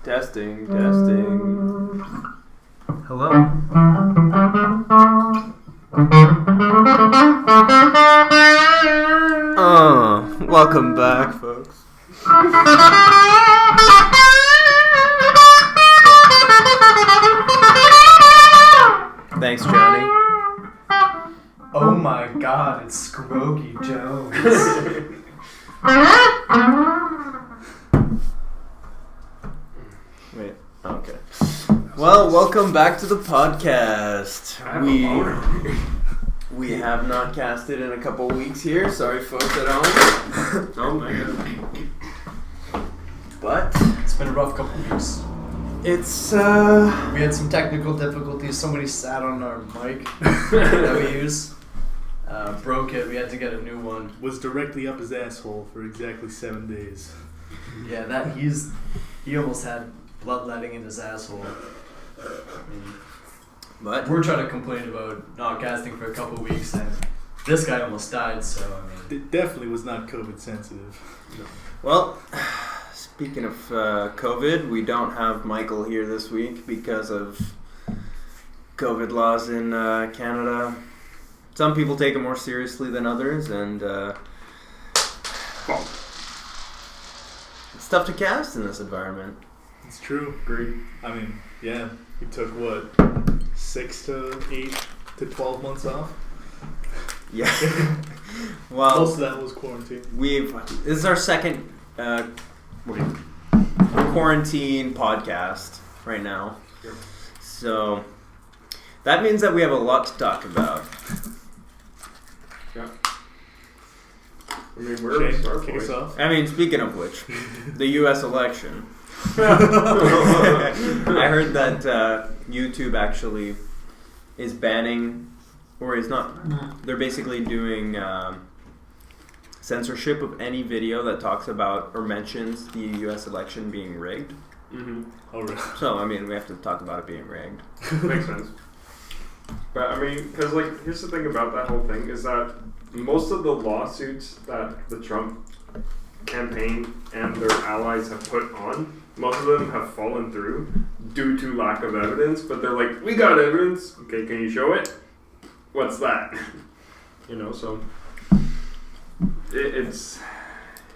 Testing. Hello. Welcome back, folks. Thanks, Johnny. Oh my god, it's Scroggy Jones. Wait, okay. Well, welcome back to the podcast. We have not casted in a couple weeks here. Sorry, folks at home. Oh my god. But It's been a rough couple weeks. it's We had some technical difficulties. Somebody sat on our mic that we use. Broke it. We had to get a new one. Was directly up his asshole for exactly 7 days. Yeah, he almost had bloodletting in his asshole. but We're trying to complain about not casting for a couple weeks, and this guy almost died. So It definitely was not COVID sensitive. No. well, speaking of COVID, we don't have Michael here this week because of COVID laws in Canada. Some people take it more seriously than others, and it's tough to cast in this environment. It's true. Great. I mean, yeah, we took what, 6 to 8 to 12 months off? Yeah. Well, Most of that was quarantine. this is our second quarantine podcast right now. Yep. So that means that we have a lot to talk about. Yeah. I mean, where do we Shane, start? kick us off. I mean, speaking of which, the U.S. election. I heard that YouTube actually is banning, or is not. They're basically doing censorship of any video that talks about or mentions the U.S. election being rigged. Mm-hmm. Oh, really? So, I mean, we have to talk about it being rigged. Makes sense. But I mean, because like, here's the thing about that whole thing is that most of the lawsuits that the Trump campaign and their allies have put on, most of them have fallen through due to lack of evidence. But they're like, we got evidence. Okay, can you show it? What's that? You know, so it's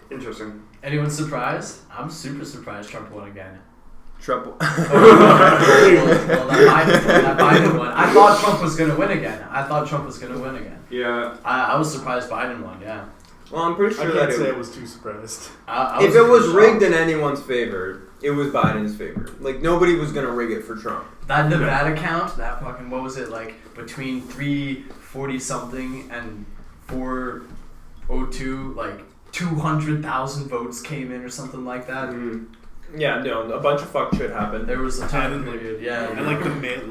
interesting. anyone surprised? I'm super surprised Trump won again. Trouble. Well, that Biden won. I thought Trump was going to win again. Yeah. I was surprised Biden won, yeah. Well, I'm pretty I sure can't that say I was too surprised. if it was rigged in anyone's favor, it was Biden's favor. Like, nobody was going to rig it for Trump. That Nevada count, that fucking, what was it, like, between 340 something and 402, like, 200,000 votes came in or something like that. Mm. Yeah, no, a bunch of fuck shit happened. There was a time And, period, yeah. And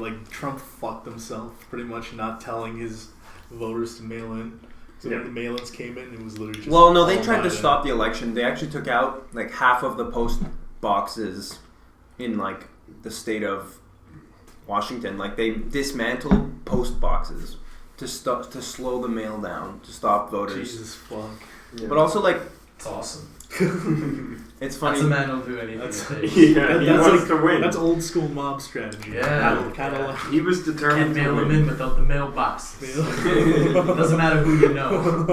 like Trump fucked himself pretty much not telling his voters to mail in. So Yeah. when the mail-ins came in, it was literally just... Well, no, they all tried to Biden. stop the election. They actually took out, like, half of the post boxes in, like, the state of Washington. Like, they dismantled post boxes to slow the mail down, to stop voters. Jesus fuck. Yeah. But also, like, It's awesome. it's funny. That's a man who'll do anything That's- it takes. Yeah, he That's wants to win. That's old school mob strategy. Yeah. Kind of like... He was determined Can't to mail win. them in without the mailbox. Doesn't matter who you know.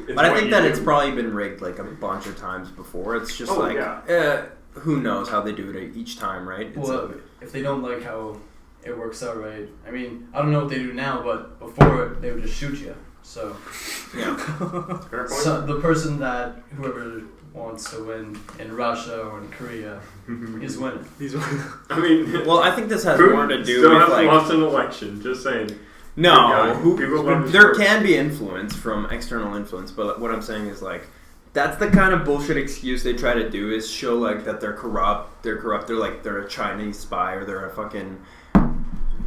It's But I what think you that do. it's probably been rigged, like, a bunch of times before. It's just Oh, like, yeah. who knows how they do it each time, right? It's Well, if they don't like how it works out, right? I mean, I don't know what they do now, but before they would just shoot you. So, yeah. Fair point. so the person that whoever wants to win in Russia or in Korea is winning. These I mean, Well, I think this has Putin more to do still with, hasn't like... lost an election. Just saying. No, Yeah, people love his there work. can be influence from external influence, but what I'm saying is, like, that's the kind of bullshit excuse they try to do, is show, like, that they're corrupt. They're a Chinese spy, or they're a fucking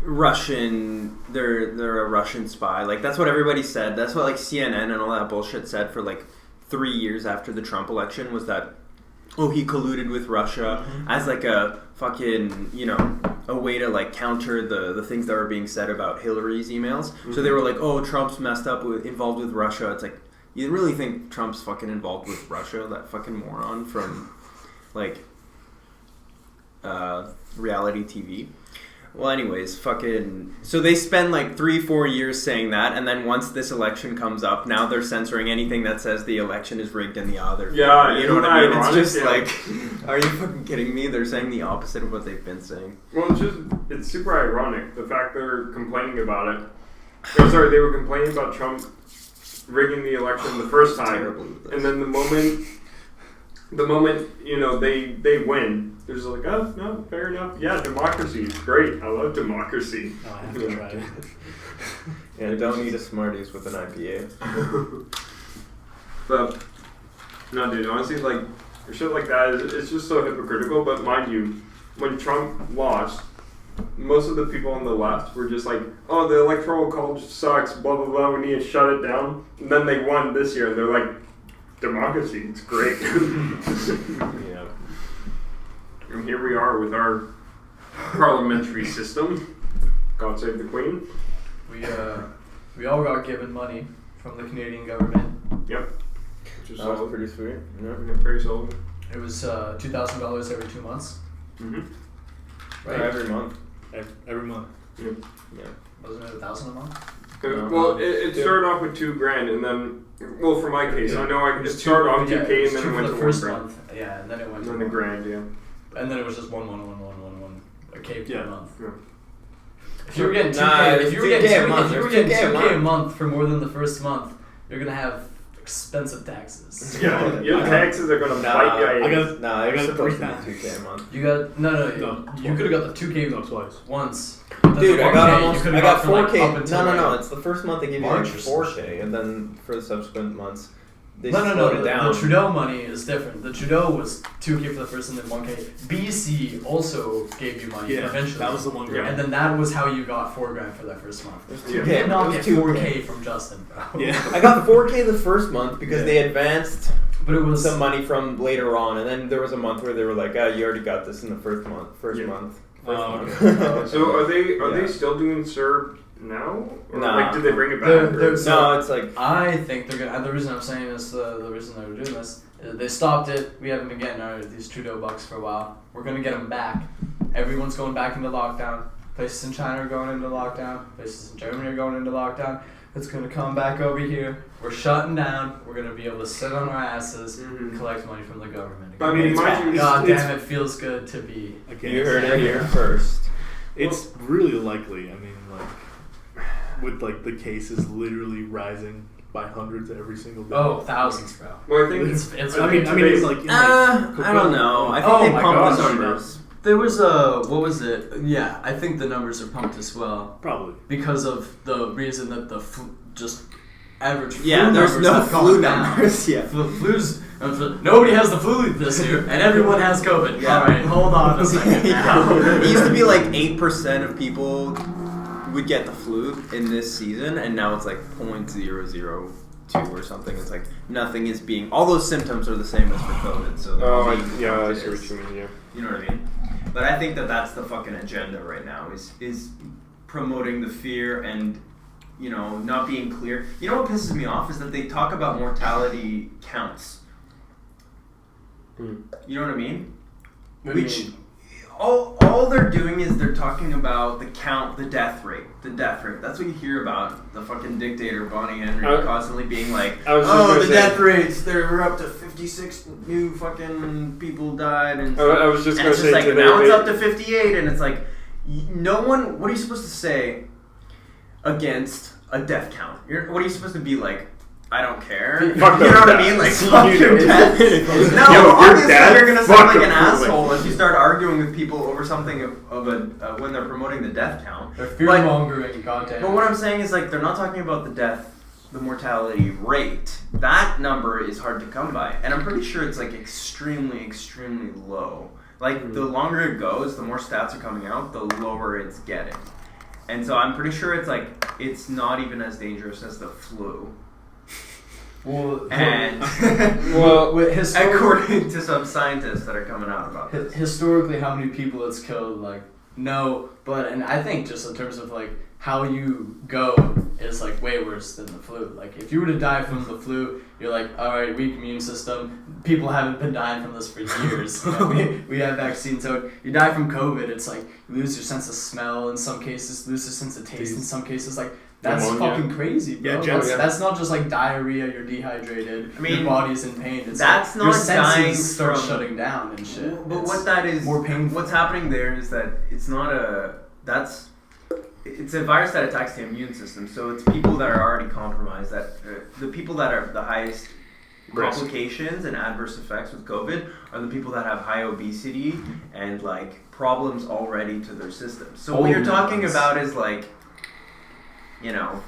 Russian. They're a Russian spy. Like, that's what everybody said. That's what, like, CNN and all that bullshit said for, like, 3 years after the Trump election, was that, oh, he colluded with Russia as, like, a fucking, you know, a way to, like, counter the things that were being said about Hillary's emails. So they were like, oh, Trump's messed up, involved with Russia. It's like, you really think Trump's fucking involved with Russia? That fucking moron from, like, reality TV. Well, anyways, so they spend like 3-4 years saying that, and then once this election comes up, now they're censoring anything that says the election is rigged in the other. Yeah, you know what I mean? It's just yeah. like, are you fucking kidding me? They're saying the opposite of what they've been saying. Well, it's super ironic, the fact they're complaining about it. Oh, sorry, they were complaining about Trump rigging the election the first time, and then the moment they win, they're just like, oh no, fair enough. Yeah, democracy is great. I love democracy. Oh, I have to try it. Yeah, don't eat a Smarties with an IPA. But no, dude, honestly, like shit like that, it's just so hypocritical. But mind you, when Trump lost, most of the people on the left were just like, oh, the electoral college sucks, blah blah blah, we need to shut it down. And then they won this year, and they're like, democracy, it's great. Yeah. And here we are with our parliamentary system. God save the Queen. We all got given money from the Canadian government. Yep. Which is That was solid. pretty sweet. Yeah. Yeah, very solid. It was $2,000 every 2 months. Mm-hmm. Right. Every month. Every month. Yeah. Wasn't it $1,000 a month? Well, it started off with $2,000, and then, well, for my case, I know it started off $2,000, and then it went to the first $1,000. month. Yeah, and then it went And to then the $1,000, yeah. And then it was just one a K per month. Yeah. If you were getting 2K, Nah, if you were 2K getting a month, 2K a month for more than the first month, you're gonna have expensive taxes. Yeah, your taxes are gonna bite your ass. I got supposed to $3,000. be 2K a month. You got no. You could have got the 2K twice. once. Dude, I got 4K. Up until No. It's the first month they give you like March or some 4K, and then for the subsequent months, they No. slowed it down. The Trudeau money is different. The Trudeau was 2K for the first and then 1K. BC also gave you money Yeah, eventually. that was the one. Yeah. And then that was how you got $4,000 for that first month. It was Yeah. 2K. You did not It get was 4K from Justin, bro. Yeah. I got 4K the first month because Yeah. they advanced But it was some money from later on, and then there was a month where they were like, you already got this in the first month. Yeah. Month. Okay. So are they Yeah. still doing CERB now? Or Nah. like, did they bring it back? They're- No, it's like I think they're gonna. The reason I'm saying this, the reason they were doing this, they stopped it. We haven't been getting these Trudeau bucks for a while. We're gonna get them back. Everyone's going back into lockdown. Places in China are going into lockdown. Places in Germany are going into lockdown. It's gonna come back over here. We're shutting down. We're gonna be able to sit on our asses and collect money from the government. I mean, mind you, God it's- damn, it feels good to be. you heard it here first. It's really likely. I mean, like, with like the cases literally rising by hundreds every single day. Oh, thousands, bro. well, I think It's I mean, it's like. I don't know. I think Oh they my pumped gosh, the bro. numbers. There was what was it? Yeah, I think the numbers are pumped as well Probably. because of the reason that the just average flu Yeah, there's numbers no have gone flu down. numbers. Yeah. The flu's nobody has the flu this year, and everyone has COVID. Yeah. All right, hold on a second now. It used to be like 8% of people would get the flu in this season, and now it's like 0.002 or something. It's like nothing is being. All those symptoms are the same as for COVID. So I all see being what counted you as- mean. Yeah. You know what I mean? But I think that that's the fucking agenda right now is promoting the fear and not being clear. You know what pisses me off is that they talk about mortality counts. You know what I mean? Which all they're doing is they're talking about the count, the death rate. That's what you hear about the fucking dictator Bonnie Henry constantly being like, I was just gonna the say- death rates, we're up to 56 new fucking people died, and I was just and gonna it's just say like today now it's they- up to 58, and it's like no one. What are you supposed to say against a death count? What are you supposed to be like? I don't care. Fuck you know what I those mean? Like deaths. fuck You your know. death. No, Yo, you're obviously dead? you're gonna Fuck sound like them. an asshole if you start arguing with people over something of a when they're promoting the death count. They're fear mongering, goddamn. But what I'm saying is like they're not talking about the mortality rate. That number is hard to come by, and I'm pretty sure it's like extremely, extremely low. Like the longer it goes, the more stats are coming out, the lower it's getting. And so I'm pretty sure it's not even as dangerous as the flu. Well, And historically, according to some scientists that are coming out about this. historically, how many people it's killed? Like No, and I think just in terms of like how you go is like way worse than the flu. Like if you were to die from the flu, you're like, all right, weak immune system. People haven't been dying from this for years. You know, we have vaccines. So you die from COVID, it's like you lose your sense of smell in some cases, lose your sense of taste in some cases. Like that's fucking crazy, bro. Yeah, that's not just like diarrhea. You're dehydrated. Your body's in pain. It's that's like, not your dying senses start from shutting down and shit. But what that is, more painful. What's happening there is that it's not it's a virus that attacks the immune system. So it's people that are already compromised. That the people that are the highest complications and adverse effects with COVID are the people that have high obesity and like problems already to their system. So what you're talking about is like, you know,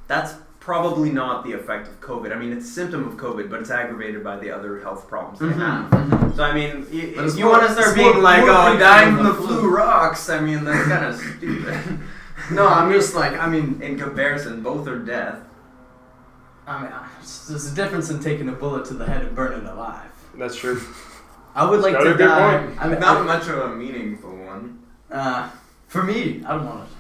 that's probably not the effect of COVID. I mean, it's a symptom of COVID, but it's aggravated by the other health problems they have. So I mean, if you want to start being like, oh, dying from the flu rocks, I mean, that's kind of stupid. No, I'm just like, I mean, in comparison, both are death. I mean, there's a difference in taking a bullet to the head and burning alive. That's true. I would like to die. I mean, not much of a meaningful one. For me, I don't want to.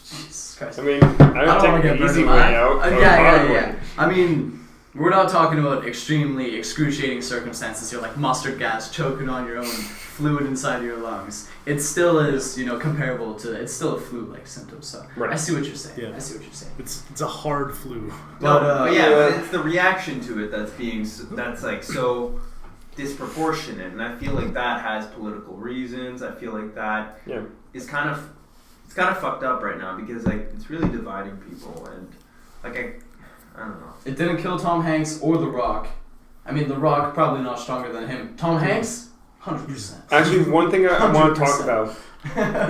Jesus Christ. I mean, I don't take the easy way out. Yeah. I mean, we're not talking about extremely excruciating circumstances. You're like mustard gas choking on your own fluid inside your lungs. It still is, you know, comparable to. It's still a flu-like symptom. So I see what you're saying. Yeah. I see what you're saying. It's a hard flu. But it's the reaction to it that's like so disproportionate, and I feel like that has political reasons. I feel like that is kind of fucked up right now because like it's really dividing people, and like I don't know. It didn't kill Tom Hanks or The Rock. I mean, The Rock probably not stronger than him. Tom Hanks, 100%. Actually, one thing I want to talk about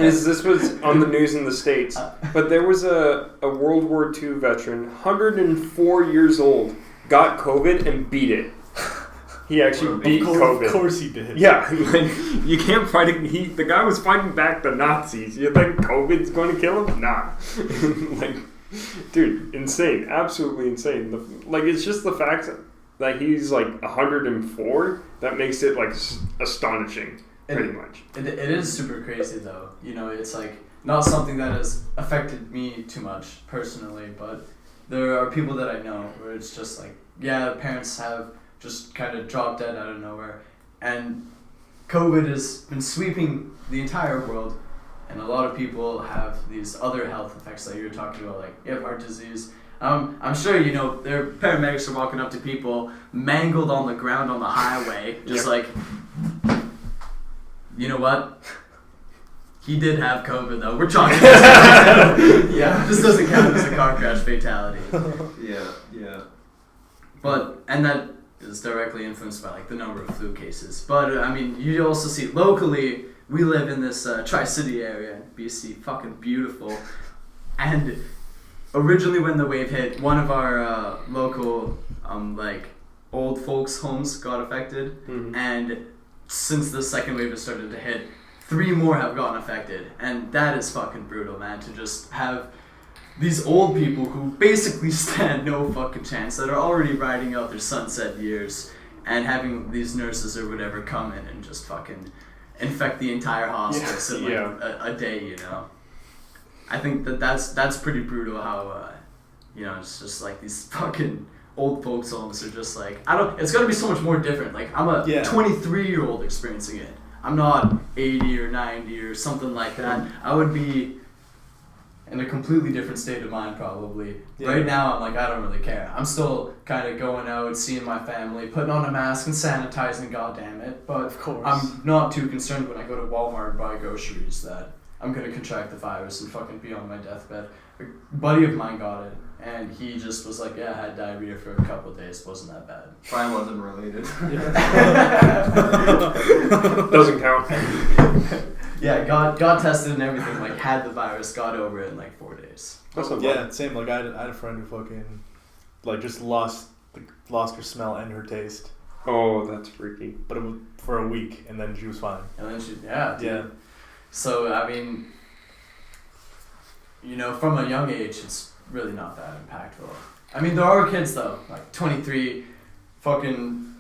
is this was on the news in the States, but there was a World War II veteran, 104 years old, got COVID and beat it. He actually beat COVID. Of course he did. Yeah, like, you can't fight it. The guy was fighting back the Nazis. You think COVID's going to kill him? Nah. Like, dude, insane. Absolutely insane. Like, it's just the fact that he's like 104 that makes it like astonishing, pretty much. It is super crazy though. You know, it's like not something that has affected me too much personally, but there are people that I know where it's just like, yeah, parents have just kind of dropped dead out of nowhere, and COVID has been sweeping the entire world, and a lot of people have these other health effects that you're talking about, like you have heart disease. I'm sure you know their paramedics are walking up to people mangled on the ground on the highway, just like, you know what? He did have COVID though. We're talking. Yeah, this doesn't count as a car crash fatality. Yeah. But and that is directly influenced by like the number of flu cases. But I mean, you also see locally. We live in this Tri-City area in BC, fucking beautiful. And originally when the wave hit, one of our local like old folks' homes got affected, and since the second wave has started to hit, 3 more have gotten affected, and that is fucking brutal, man. To just have these old people who basically stand no fucking chance, that are already riding out their sunset years, and having these nurses or whatever come in and just fucking infect the entire hospice in like a day, you know. I think that's pretty brutal how you know, it's just like these fucking old folks homes are just like, it's gotta be so much more different. Like I'm a 23-year-old experiencing it. I'm not 80 or 90 or something like that. I would be in a completely different state of mind probably. Right now I'm like, I don't really care. I'm still kind of going out, seeing my family, putting on a mask and sanitizing, goddammit. But of course, I'm not too concerned when I go to Walmart and buy groceries that I'm going to contract the virus and fucking be on my deathbed. A buddy of mine got it, and he just was like, I had diarrhea for a couple of days. Wasn't that bad. Probably wasn't related. Doesn't count. Yeah, got tested and everything, like had the virus, got over it in like 4 days. Same. Like I had a friend who fucking like just lost her smell and her taste. Oh, that's freaky. But it was for a week, and then she was fine. And then yeah. So I mean, you know, from a young age, it's really not that impactful. I mean, there are kids though, like 23, fucking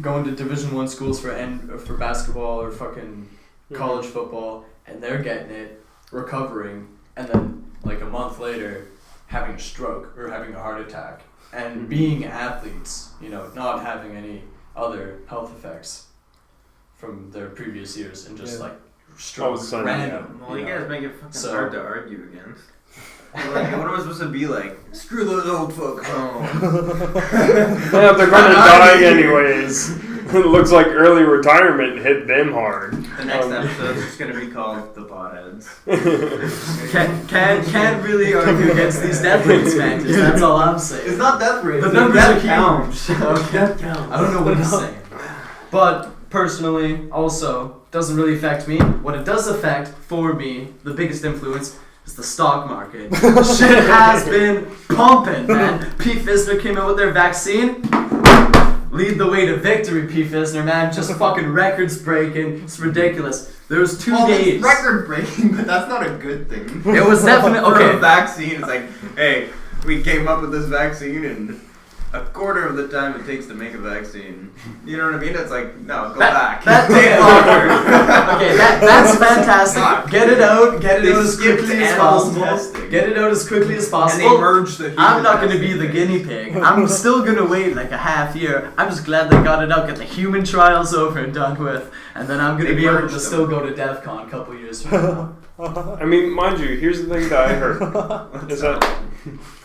going to Division I schools for basketball, or fucking college football, and they're getting it, recovering, and then like a month later having a stroke or having a heart attack, and being athletes, you know, not having any other health effects from their previous years, and just like strokes random. Well, you guys make it fucking So- hard to argue against. Like, what am I supposed to be like? Screw those old folks. Oh. Yeah, they're gonna die anyways. It looks like early retirement hit them hard. The next episode is just gonna be called the Potheads. Can't really argue against these death rates, Mantis. That's all I'm saying. It's not death rates. The it's numbers death are counts. Okay. Death counts. I don't know what he's saying. But personally, also, doesn't really affect me. What it does affect, for me, the biggest influence, is the stock market. Shit has been pumping, man. P. Fisner came out with their vaccine. Lead the way to victory, P. Fisner, man. Just fucking records breaking. It's ridiculous. There was 2 days. Record breaking, but that's not a good thing. It was definitely For okay. a vaccine, it's like, hey, we came up with this vaccine in a quarter of the time it takes to make a vaccine. You know what I mean? It's like, no, go back. That take longer. Okay, that's fantastic. Get it out. Get it They out as skipped quickly as animal possible. testing. Get it out as quickly as And possible. they merged the human I'm not going to testing be the thing. guinea pig. I'm still going to wait like a half year. I'm just glad they got it out, get the human trials over and done with, and then I'm going to They be able to merged them. still go to DEF CON a couple years from now. I mean, mind you, here's the thing that I heard is that,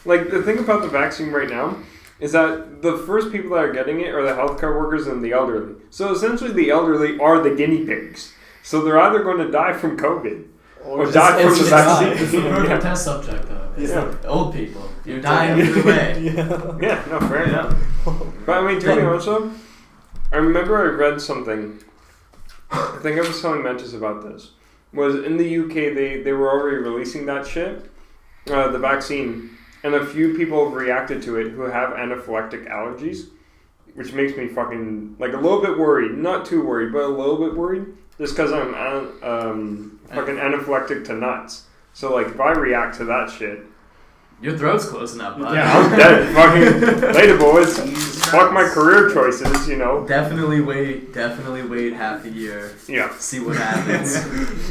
like, the thing about the vaccine right now is that the first people that are getting it are the healthcare workers and the elderly. So essentially, the elderly are the guinea pigs. So they're either going to die from COVID or die from the vaccine. It's the perfect Yeah. test subject, though. It's Yeah. the old people. You're dying either way. Yeah, no, fair enough. But I mean, to be honest though, I remember I read something, I think I was telling Mantis about this, was in the UK they were already releasing that shit, the vaccine, and a few people have reacted to it who have anaphylactic allergies, which makes me fucking, like, a little bit worried, not too worried, but a little bit worried, just because I'm fucking anaphylactic to nuts. So, like, if I react to that shit, Your throat's closing up, bud. yeah, I'm dead. Fucking later, boys. Fuck my career choices, you know. Definitely wait half a year. Yeah. See what happens.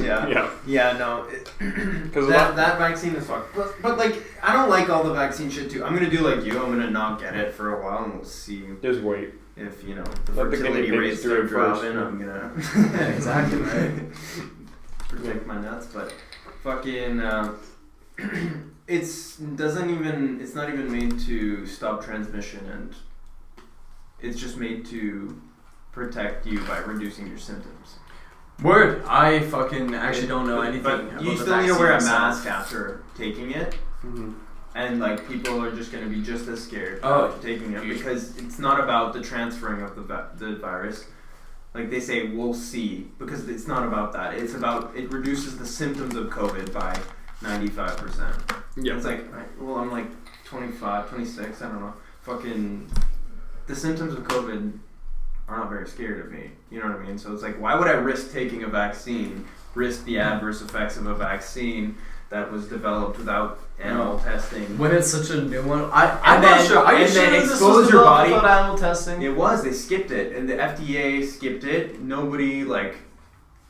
Yeah, no. Because That vaccine is fucked. But, like, I don't like all the vaccine shit, too. I'm going to do like you. I'm going to not get it for a while, and we'll see just wait. if, you know, the Let the fertility guinea rates pigs do it start first. dropping. I'm going to... Yeah, exactly, right? Protect my nuts, but fucking... it's not even made to stop transmission, and it's just made to protect you by reducing your symptoms. Word. I fucking actually don't know anything But about you the still need to wear a vaccine mask itself. after taking it, Mm-hmm. and like people are just going to be just as scared Oh, of taking it because it's not about the transferring of the virus. Like they say, we'll see, because it's not about that. It's about it reduces the symptoms of COVID by 95%. Yeah. It's like, well, I'm like 25, 26, I don't know. Fucking, the symptoms of COVID are not very scared of me. You know what I mean? So it's like, why would I risk taking a vaccine, risk the adverse effects of a vaccine that was developed without animal testing? When it's such a new one, I'm And not then- sure. Are you and sure then this expose was your developed body. without animal testing? It was, they skipped it, and the FDA skipped it. Nobody, like,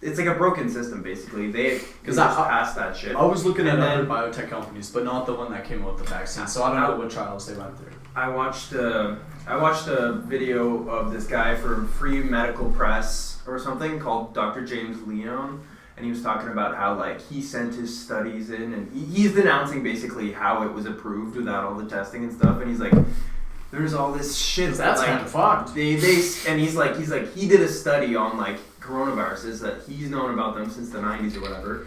it's like a broken system, basically. They just passed that shit. I was looking at And other then- biotech companies, but not the one that came out with the vaccine. So I don't know what trials they went through. I watched a video of this guy for Free Medical Press or something called Dr. James Leon, and he was talking about how like he sent his studies in, and he's denouncing basically how it was approved without all the testing and stuff, and he's like, there's all this shit That's like, kind of fucked. and he's like he did a study on like coronaviruses that he's known about them since the 90s or whatever,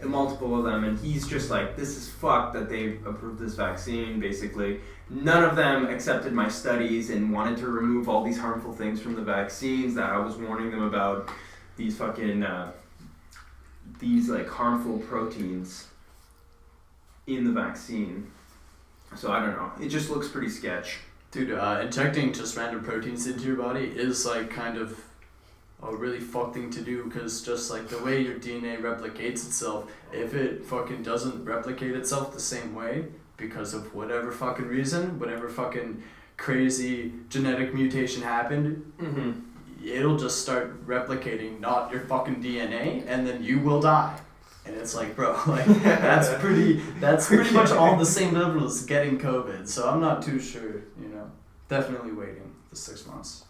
multiple of them, and he's just like, this is fucked that they approved this vaccine. Basically, none of them accepted my studies and wanted to remove all these harmful things from the vaccines that I was warning them about, these fucking these like harmful proteins in the vaccine. So I don't know, it just looks pretty sketch. Dude, injecting just random proteins into your body is like kind of a really fucked thing to do, because just like the way your DNA replicates itself, if it fucking doesn't replicate itself the same way because of whatever fucking reason, whatever fucking crazy genetic mutation happened, it'll just start replicating not your fucking DNA, and then you will die. And it's like, bro, like that's pretty much on the same level as getting COVID. So I'm not too sure, you know. Definitely waiting the 6 months.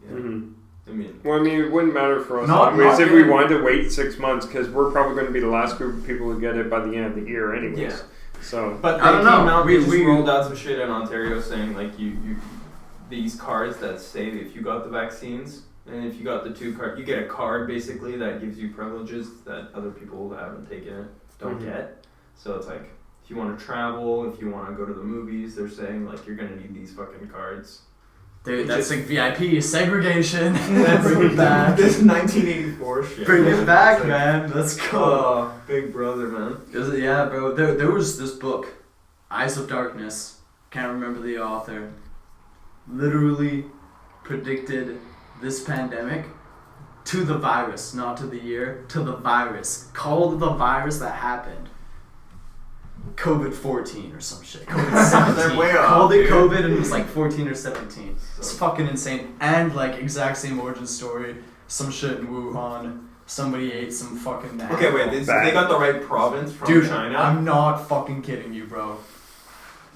Yeah. Mm-hmm. I mean, it wouldn't matter for us Not anyways if we really. wanted to wait 6 months, because we're probably going to be the last group of people to get it by the end of the year anyways. Yeah. So, but they I don't came know. out, they just We- rolled out some shit in Ontario saying like you these cards that say if you got the vaccines and if you got the 2 card, you get a card basically that gives you privileges that other people that haven't taken it don't get. So it's like if you want to travel, if you want to go to the movies, they're saying like you're gonna need these fucking cards. Dude, that's like VIP segregation. Bring it back. This 1984 shit. Bring man. it back, It's like, man. Let's go. Oh, Big Brother, man. Yeah, bro. There was this book, Eyes of Darkness. Can't remember the author. Literally predicted this pandemic to the virus, not to the year, to the virus. Called the virus that happened COVID-14 or some shit. COVID-17. They're way off, Called it dude. COVID and it was like 14 or 17. It's fucking insane. And like exact same origin story. Some shit in Wuhan. Somebody ate some fucking man. Okay, wait. They got the right province from Dude, China. I'm not fucking kidding you, bro.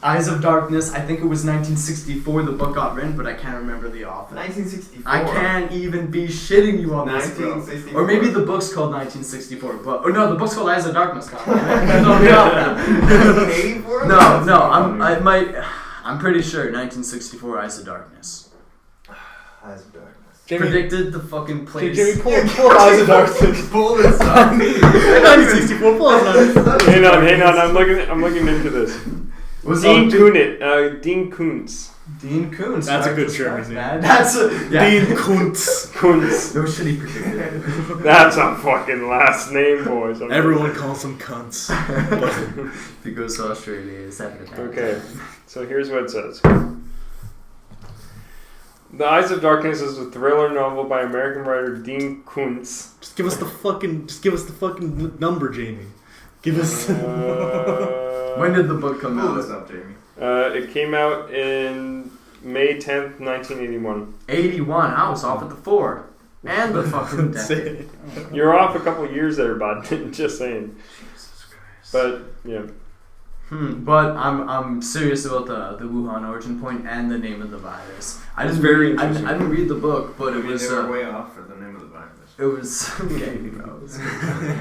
Eyes of Darkness, I think it was 1964 the book got written, but I can't remember the author. 1964. I can't even be shitting you on this, bro. 1964. Or maybe the book's called 1964, but or no, the book's called Eyes of Darkness. God damn it. No, me off now. 1984. I'm pretty sure 1964 Eyes of Darkness. Eyes of Darkness. Predicted the fucking place. Jimmy, pull Eyes of Darkness. Pull this up. 1964, pull Eyes of Darkness. hang on. I'm looking into this. Was Dean it Dean Koontz. Dean Koontz? That's a right? good German name. Man. That's a Dean Kuntz. Koontz. no shit he predicted. That's a fucking last name, boys. Everyone calls them cunts. If he goes to Australia, he's having a bad Okay, time. so here's what it says. The Eyes of Darkness is a thriller novel by American writer Dean Koontz. Just give us the fucking number, Jamie. Give us. When did the book come Pull out? this up, Jamie. It came out in May 10th, 1981. 81. I was off at the 4. And the fucking decade. You're off a couple years there, bud. Just saying. Jesus Christ. But yeah, But I'm serious about the Wuhan origin point and the name of the virus. I It's didn't very read, I interesting. didn't read the book, but I it mean, was they were way off for the name of the virus. it was okay, you know,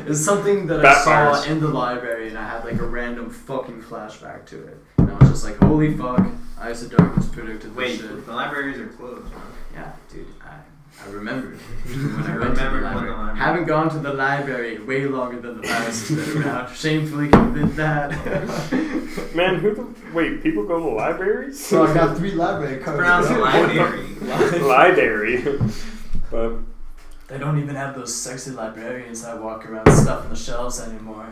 it was something that I Bat saw virus. in the library, and I had like a random fucking flashback to it. And I was just like, holy fuck, Eyes of Darkness predicted this Wait, shit. the libraries are closed, man. Yeah, dude, I remembered when I I went to the remembered when library. the library- Haven't gone to the library way longer than the virus has been around. Shamefully admit that. man, wait, people go to libraries? So I got 3 library cards. Pronounced bro. library. Library. But They don't even have those sexy librarians that walk around stuffing the shelves anymore.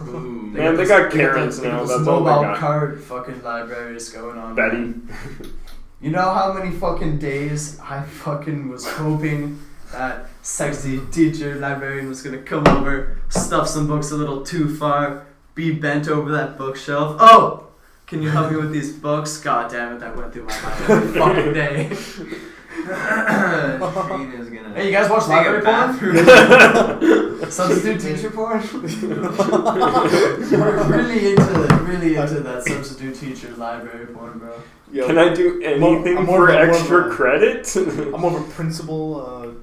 Ooh. Man, they got Karens now, those that's all they mobile got. card fucking libraries going on. Betty. man. You know how many fucking days I fucking was hoping that sexy teacher librarian was gonna come over, stuff some books a little too far, be bent over that bookshelf. Oh! Can you help me with these books? God damn it, that went through my mind every fucking day. Shane is gonna Hey, you guys watch take a library bathroom. porn? Substitute teacher porn? We're really into that substitute teacher library porn, bro. Yo, Can I do anything I'm more for of a- extra credit? I'm more of a principal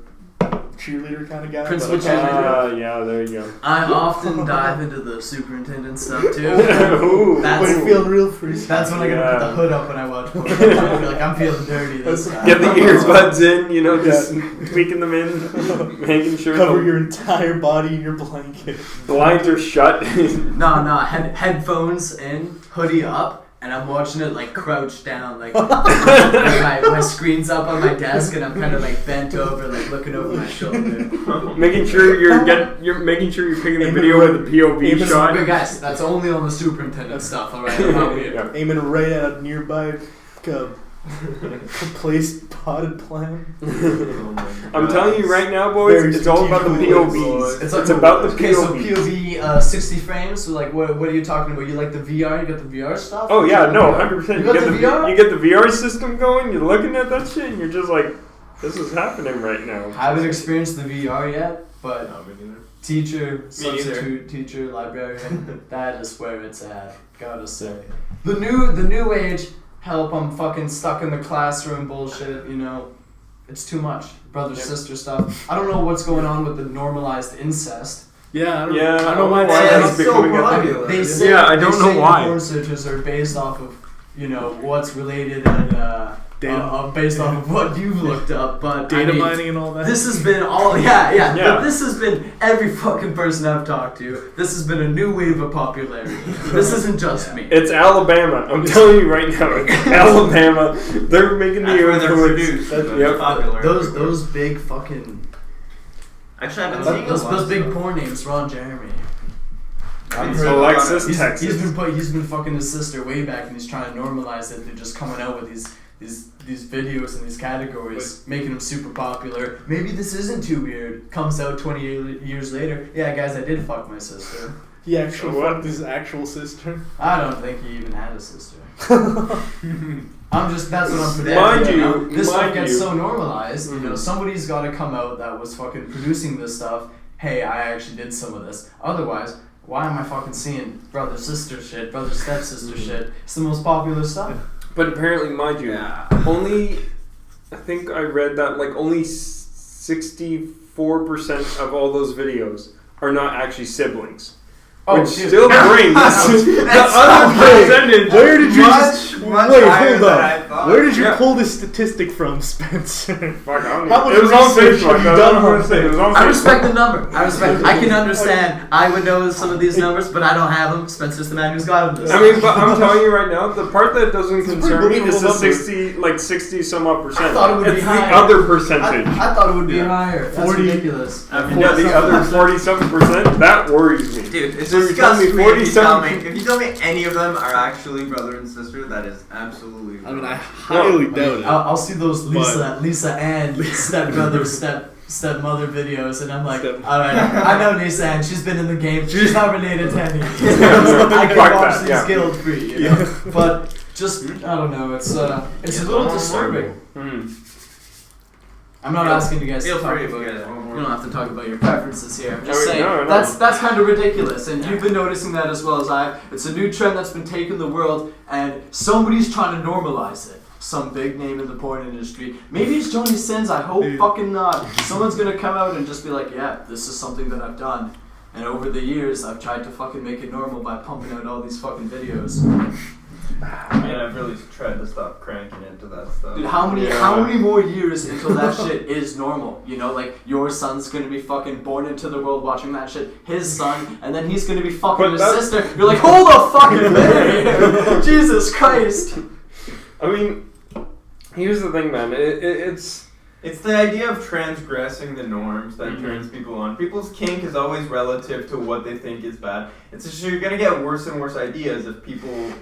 cheerleader kind of guy. Principal but I can't- cheerleader? Yeah, there you go. I often dive into the superintendent stuff too. Ooh. That's- When you're feeling real free. That's when I gotta put the hood up when I watch porn. I feel like I'm feeling dirty this time. Get the earbuds in, you know, just tweaking them in, making sure Cover the your entire body in your blanket. blinds are shut. No, headphones in, hoodie up, and I'm watching it like crouched down, like my screen's up on my desk, and I'm kind of like bent over, like looking over my shoulder. Making sure you're making sure you're picking the video with the POV shot. But guys, that's only on the superintendent stuff, alright? I'm not weird. Yeah. Aiming right at a nearby placed potted plant. Oh my I'm God. telling you right now, boys, Very it's all about the strategically POVs. It's It's like- about the Okay, so POVs. POV 60 frames. So like, what are you talking about? You like the VR? You got the VR stuff? Oh yeah, You no, got 100%. You got the VR? You get the VR system going. You're looking at that shit, and you're just like, This is happening right now. Haven't experienced the VR yet, but No, me neither. teacher, neither. substitute teacher, librarian, that is where it's at. Gotta say. The new age help, I'm fucking stuck in the classroom bullshit, you know. It's too much. Brother, sister stuff. I don't know what's going on with the normalized incest. Yeah, I don't I know why that's it's so becoming a thing. popular. They say, Yeah, I don't know why. Porn searches are based off of, you know, what's related and based off of what you've looked up. But data I mean, mining and all that. this has been all yeah. Yeah. But this has been every fucking person I've talked to. This has been a new wave of popularity. This isn't just me. It's Alabama. I'm telling you right now. It's Alabama. They're making That's the where they're influence. produced. Yep. Popular. Those big fucking Actually, I've been seeing those big porn names. Ron Jeremy. Alexis, Texas. He's been fucking his sister way back, and he's trying to normalize it. They're just coming out with these videos and these categories, making them super popular. Maybe this isn't too weird. Comes out 20 years later. Yeah, guys, I did fuck my sister. He actually What? fucked his actual sister. I don't think he even had a sister. That's what I'm predicting. Mind you, know? This stuff mind gets you. so normalized. You know, Mhm. somebody's got to come out that was fucking producing this stuff. Hey, I actually did some of this. Otherwise, why am I fucking seeing brother sister shit, brother stepsister shit? It's the most popular stuff. But apparently, mind you, Yeah. only I think I read that like only 64% of all those videos are not actually siblings. Which dude. still brings the other percentage. Where did you much wait? higher Hold than I up. thought. Where did you Yeah. pull this statistic from, Spencer? Fuck, I don't How know. much It was on research Facebook. have you That's done all I'm on gonna say. It was on I Facebook. respect the number. I can understand. I would know some of these numbers, but I don't have them. Spencer's the man who's got them. I mean, but I'm telling you right now, the part that doesn't concern me is the believable 60 some odd percent. I thought it would be it's higher. the other percentage. I thought it would be Yeah. higher. That's 40. ridiculous. Yeah, the other 47%, that worries me. Dude, it's So you're telling disgusting me if you tell me any of them are actually brother and sister. That is absolutely wrong. I mean, I highly doubt it. I'll see those But- Lisa and stepbrother, stepmother videos, and I'm like, Step- alright, I know Lisa Ann, she's been in the game, she's not related to any. I can Fuck watch that, these yeah. guilt free, you know? But just, I don't know, it's a little disturbing. I'm not asking you guys Feel to talk free if about you guys it. want more. You don't have to talk about your preferences here. I'm just No, saying no. that's kind of ridiculous, and you've been noticing that as well as I. It's a new trend that's been taking the world, and somebody's trying to normalize it. Some big name in the porn industry. Maybe it's Johnny Sins. I hope fucking not. Someone's gonna come out and just be like, "Yeah, this is something that I've done." And over the years, I've tried to fucking make it normal by pumping out all these fucking videos. I mean, I've really tried to stop cranking into that stuff. Dude, how many more years until that shit is normal? You know, like your son's gonna be fucking born into the world watching that shit. His son, and then he's gonna be fucking But his that's- sister. You're like, hold the fucking minute, Jesus Christ. I mean, here's the thing, man. It's It's the idea of transgressing the norms that turns people on. People's kink is always relative to what they think is bad. It's just you're gonna get worse and worse ideas if people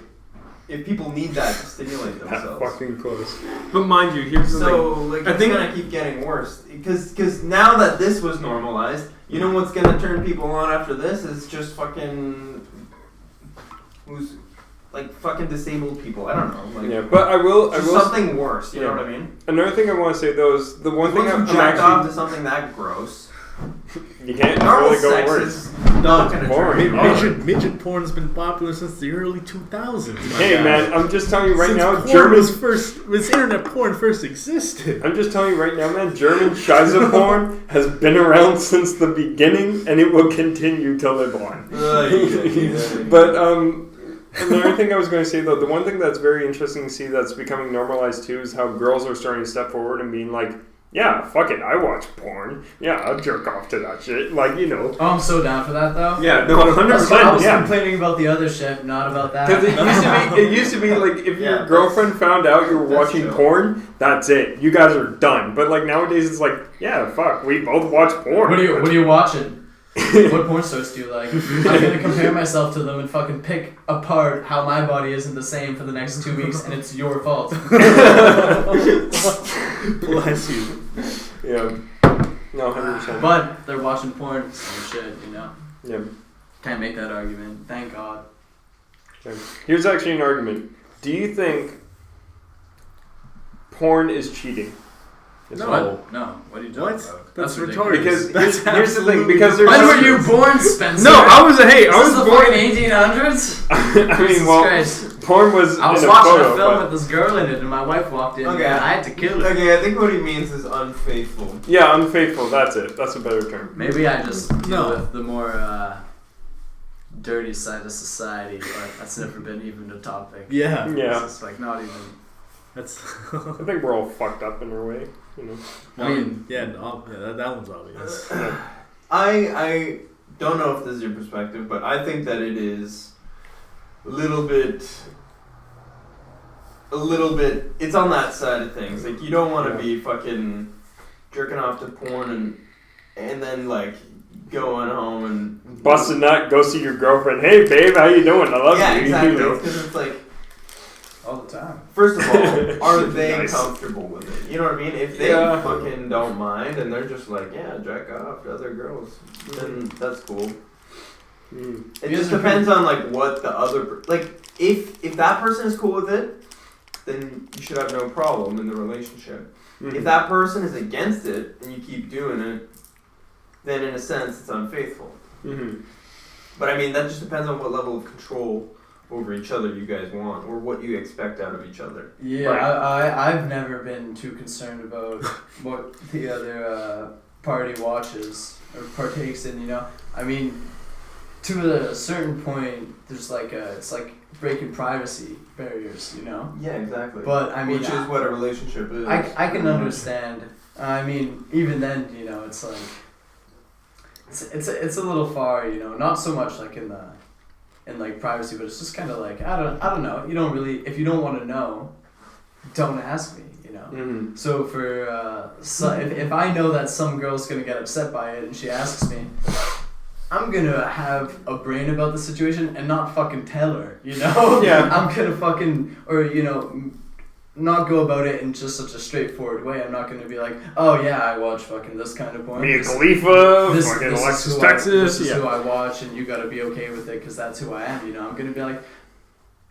need that to stimulate that themselves. fucking close. But mind you, here's the So thing. like I it's think- gonna keep getting worse because now that this was normalized, you know what's gonna turn people on after this is just fucking who's like fucking disabled people. I don't know. Like Yeah, but I will. just something worse. You know what I mean? Another thing I want to say though is the one thing Once I'm you jacked off actually to something that gross, you can't normal really go sex worse. is not gonna boring. turn you on. Midget porn has been popular since the early 2000s. my Hey guy. man, I'm just telling you right Since now, porn German. was first, when internet porn first existed. I'm just telling you right now, man. German Shiza porn has been around since the beginning, and it will continue to live on. But another thing I was going to say though, the one thing that's very interesting to see that's becoming normalized too is how girls are starting to step forward and being like, "Yeah, fuck it, I watch porn. Yeah, I'll jerk off to that shit." Like, you know. Oh, I'm so down for that though. Yeah, no, 100%. I was Yeah. complaining about the other shit, not about that. Because it used to be like if Yeah, your girlfriend found out you were that's watching true. porn, that's it. You guys are done. But like nowadays, it's like, yeah, fuck, we both watch porn. What are you watching? What porn stars do you like? I'm gonna compare myself to them and fucking pick apart how my body isn't the same for the next 2 weeks, and it's your fault. Bless you. Yeah. No, 100%. But they're watching porn, so shit, you know. Yeah. Can't make that argument. Thank God. Okay. Here's actually an argument. Do you think porn is cheating? It's No. all- No, what are you talking What? about? That's ridiculous. retarded. Because That's here's the thing. absolutely Because there's When were you born, Spencer? No, I was This I is was the born. fucking 1800s. I mean, Jesus well, Christ. porn was. I was in a watching photo, a film but- with this girl in it, and my wife walked in, Okay. and I had to kill her. Okay, I think what he means is unfaithful. Yeah, unfaithful. That's it. That's a better term. Maybe I just deal No. with the more dirty side of society, but that's never been even a topic. Yeah. Yeah. It's like not even. That's. I think we're all fucked up in our way. You know. I mean, yeah, no, yeah, that one's obvious. I don't know if this is your perspective, but I think that it is a little bit. It's on that side of things. Like you don't want to be fucking jerking off to porn and then like going home and Bust a nut, go see your girlfriend. Hey, babe, how you doing? I love yeah, you. exactly. You know? Because it's like, all the time. first of all, are they Nice. comfortable with it? You know what I mean? If they Yeah. fucking don't mind and they're just like, yeah, jack off to other girls, then that's cool. Mm. It You just guys are depends on like what the other like. If that person is cool with it, then you should have no problem in the relationship. Mhm. If that person is against it and you keep doing it, then in a sense it's unfaithful. Mhm. But I mean that just depends on what level of control over each other you guys want or what you expect out of each other. Yeah, Right. I've never been too concerned about what the other party watches or partakes in. You know, I mean, to a certain point, there's like it's like breaking privacy barriers. You know. Yeah, exactly. But I mean, which is what a relationship is. I can understand. I mean, even then, you know, it's like it's a little far, you know. Not so much like in like privacy, but it's just kind of like I don't know. You don't really, if you don't want to know, don't ask me, you know. Mhm. So for if I know that some girl's gonna get upset by it and she asks me, I'm gonna have a brain about the situation and not fucking tell her, you know. Yeah. I'm gonna fucking not go about it in just such a straightforward way. I'm not gonna be like, oh yeah, I watch fucking this kind of porn. Mia This- Khalifa, this fucking is Alexis who Texas. this is Yeah. who I watch, and you gotta be okay with it because that's who I am. You know, I'm gonna be like,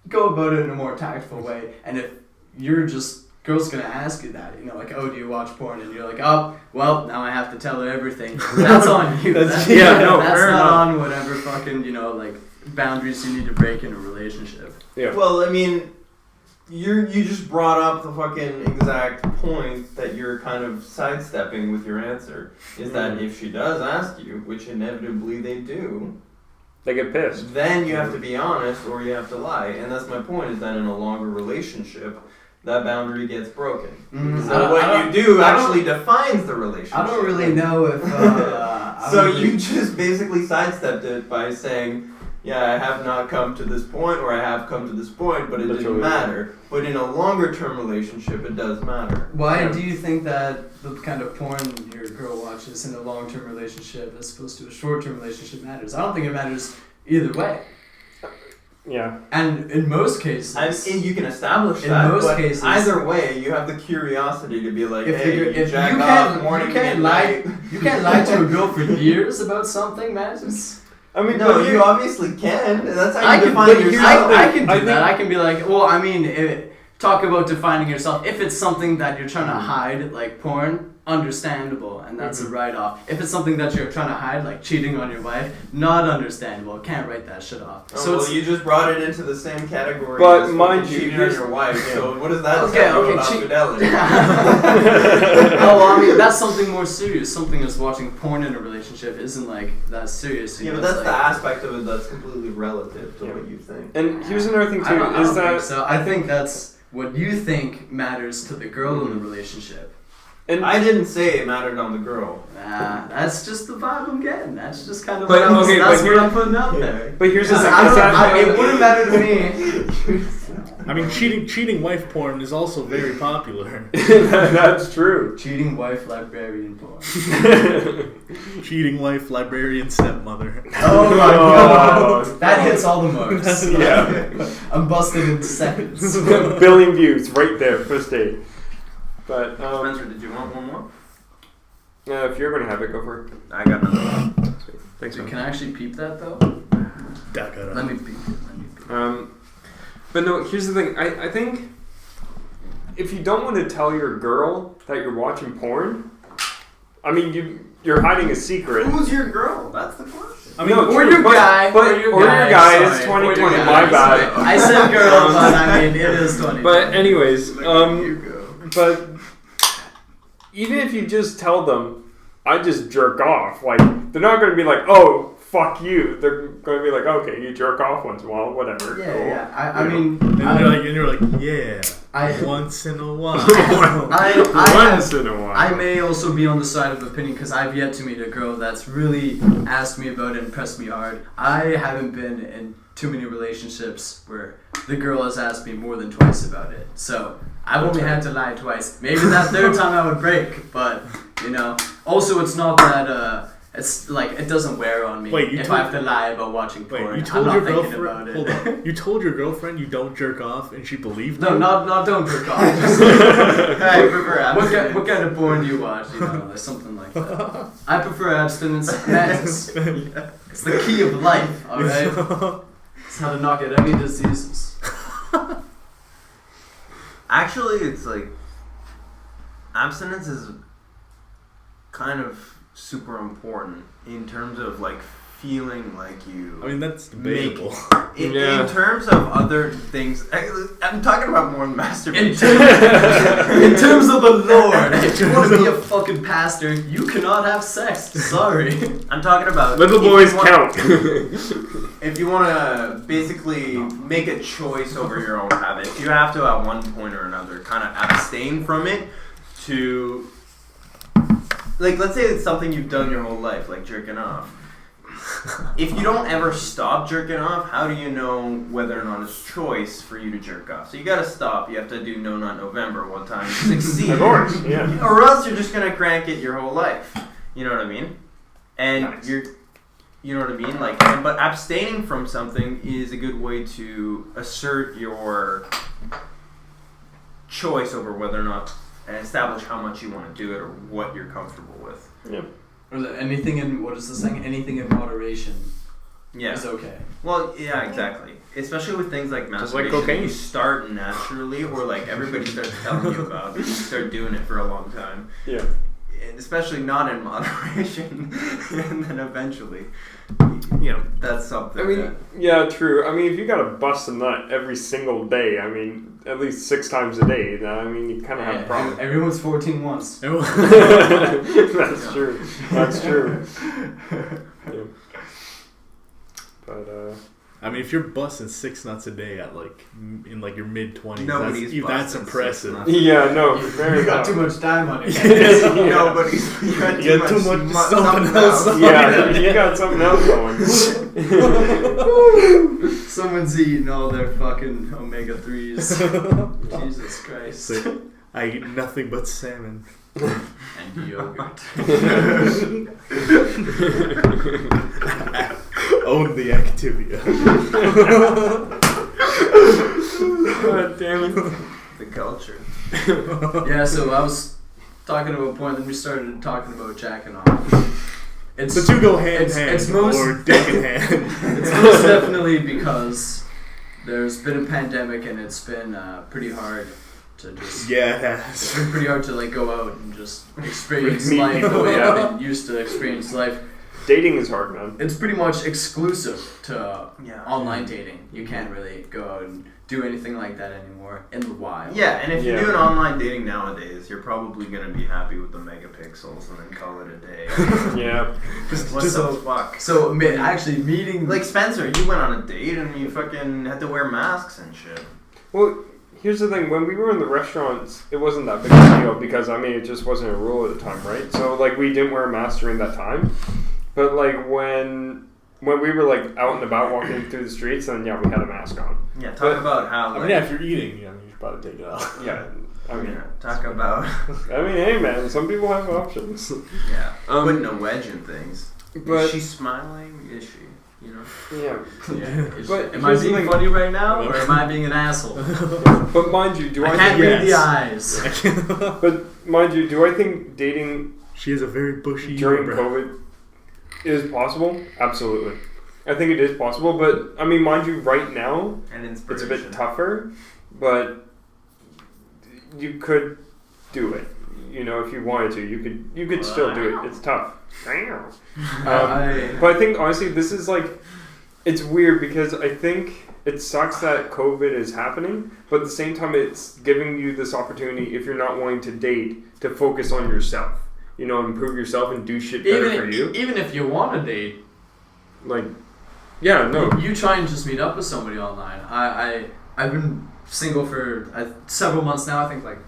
go about it in a more tactful way. And if you're just girl's gonna ask you that, you know, like, oh, do you watch porn? And you're like, oh, well, now I have to tell her everything. That's on you. That's That's fair not enough. on whatever fucking like boundaries you need to break in a relationship. Yeah. Well, I mean, you just brought up the fucking exact point that you're kind of sidestepping with your answer. Is that if she does ask you, which inevitably they do, They get pissed. then you have to be honest or you have to lie. And that's my point, is that in a longer relationship, that boundary gets broken. So what you do actually defines the relationship. I don't really know if. So you just basically sidestepped it by saying, yeah, I have not come to this point, or I have come to this point, but it That's didn't what we matter. But in a longer term relationship, it does matter. Why Yeah. do you think that the kind of porn your girl watches in a long-term relationship as opposed to a short-term relationship matters? I don't think it matters either way. Yeah. And in most cases, And you can establish In that, most but cases- either way, you have the curiosity to be like, if, hey, the, you if jack you off can't, morning, you can't midnight. lie, you can't lie to a girl for years about something, Mantis. I mean, No, but you obviously can. That's how I you can, define but here's yourself. the I can do I that. think- I can be like, well, I mean, talk about defining yourself. If it's something that you're trying to hide, like porn, understandable, and that's a write-off. If it's something that you're trying to hide, like cheating on your wife, not understandable. Can't write that shit off. Oh, So well, it's you just brought it into the same category But as mind fucking you, cheating on here's- your wife. So what does that Okay, tell you okay, about cheat- fidelity? oh, well, I mean, that's something more serious. Something as watching porn in a relationship isn't like that serious. You Yeah, know, but that's it's the like, aspect of it that's completely relative to Yeah. what you think. And here's another thing I don't, too, I is don't think that so. I think that's what you think matters to the girl in the relationship. and I didn't say it mattered on the girl. Nah, that's just the vibe I'm getting. That's just kind of But, what I'm, okay, that's but what here- I'm putting out there. but here's the thing, I is don't, it that wouldn't matter to me. I mean, cheating wife porn is also very popular. that's true. Cheating wife librarian porn. Cheating wife, librarian, stepmother. Oh my Oh, god. That hits all the marks. Yeah. I'm busted in seconds. Billion views right there, first date. But Spencer, did you want one more? if you're gonna have it, go for it. I got another one. Thanks, Dude, man. can I actually peep that though? Let me peep it. But no, here's the thing. I think if you don't want to tell your girl that you're watching porn, I mean, you're hiding a secret. Who's your girl? That's the question. I mean, no, or true, your guy. But, or your guy. It's 2020. My bad. I said girl, but I mean, it is 2020. But anyways, You go. but even if you just tell them, I just jerk off, like, they're not going to be like, oh, fuck you. They're going to be like, okay, you jerk off once in a while, whatever. Yeah, cool. yeah. I mean, And you're like, yeah. Once in a while. Once in a while. I may also be on the side of opinion because I've yet to meet a girl that's really asked me about it and pressed me hard. I haven't been in too many relationships where the girl has asked me more than twice about it. So I've only had to lie twice. Maybe that third time I would break, but also it's not that it's like it doesn't wear on me if I have to lie about watching porn. Wait, you told I'm your not thinking girlfriend? about it. Hold on. You told your girlfriend you don't jerk off, and she believed No, you? not don't jerk off. Just I prefer abstinence. what kind of porn do you watch? Like something like that. I prefer abstinence. Mantis. It's the key of life. All right. It's how to knock out any diseases. Actually, it's like abstinence is kind of super important in terms of like feeling like you. I mean, that's debatable. In terms of other things, I'm talking about more than masturbation. In terms of the Lord, if you want to be a fucking pastor, you cannot have sex. Sorry. I'm talking about Little boys count. If you want to basically make a choice over your own habits, you have to at one point or another kind of abstain from it to, like, let's say it's something you've done your whole life, like jerking off. If you don't ever stop jerking off, how do you know whether or not it's choice for you to jerk off? So you gotta stop. You have to do No Nut November one time to succeed. Of course, yeah. Or else you're just gonna crank it your whole life. You know what I mean? And Nice. you know what I mean? Like, but abstaining from something is a good way to assert your choice over whether or not, and establish how much you want to do it or what you're comfortable with. Yeah. Or is it anything in what is the saying? Anything in moderation Yeah. is okay. Well, yeah, exactly. Especially with things like Just like masturbation, cocaine. you start naturally, or like everybody starts telling you about it. You start doing it for a long time, Yeah. and especially not in moderation, and then eventually, that's something. I mean, yeah, true. I mean, if you gotta bust a nut every single day, I mean, at least 6 times a day, then, I mean, you kind of have a problem. Everyone's 14 once. That's true. That's true. Yeah. But, I mean, if you're busting 6 nuts a day at in your mid-20s, Nobody's that's busting impressive. 6 nuts. yeah, no, fair You got enough. too much time on your hands. Nobody's. You got You got too much something else on. Yeah, you got something else going. Someone's eating all their fucking omega-3s. Jesus Christ. So, I eat nothing but salmon. And yogurt. Own the Activia. God damn it. The culture. Yeah, so I was talking about porn, then we started talking about jacking off. It's, The two go hand in it's- hand, it's most- or dick in hand. It's most definitely because there's been a pandemic and it's been pretty hard to just... Yeah, it It's has. been pretty hard to like go out and just experience Meet life the people, way yeah. I've been used to experience life. Dating is hard, man. It's pretty much exclusive to Yeah. online dating. You can't really go out and do anything like that anymore in the wild. Yeah, and if you're Yeah. doing online dating nowadays, you're probably gonna be happy with the megapixels and then call it a day. Yeah. What the fuck? So actually meeting Like Spencer, you went on a date and you fucking had to wear masks and shit. Well, here's the thing. When we were in the restaurants, it wasn't that big of a deal because, I mean, it just wasn't a rule at the time, right? So, like, we didn't wear masks during that time. But, like, when we were, like, out and about walking through the streets, then, yeah, we had a mask on. Yeah, talk about how. I Like, mean, yeah, if you're eating, you should probably take it off. Yeah. I mean, talk about. I mean, hey, man, some people have options. Yeah, Um, putting a wedge in things. But, Is she smiling? Is she? You know. yeah. But am I here's the being thing. funny right now, or am I being an asshole? But mind you, do I, I can't think... read the Yes. eyes. But mind you, do I think dating She has a very bushy during eyebrow. COVID is possible? Absolutely. I think it is possible, but I mean, mind you, right now And it's a inspiration. bit tougher. But you could do it. You know, if you wanted to, you could still do it. It's tough. But I think honestly, this is like, it's weird because I think it sucks that COVID is happening, but at the same time, it's giving you this opportunity, if you're not wanting to date, to focus on yourself. You know, improve yourself and do shit better for you. Even if you want to date, like, yeah, no. You try and just meet up with somebody online. I've been single for several months now. I think like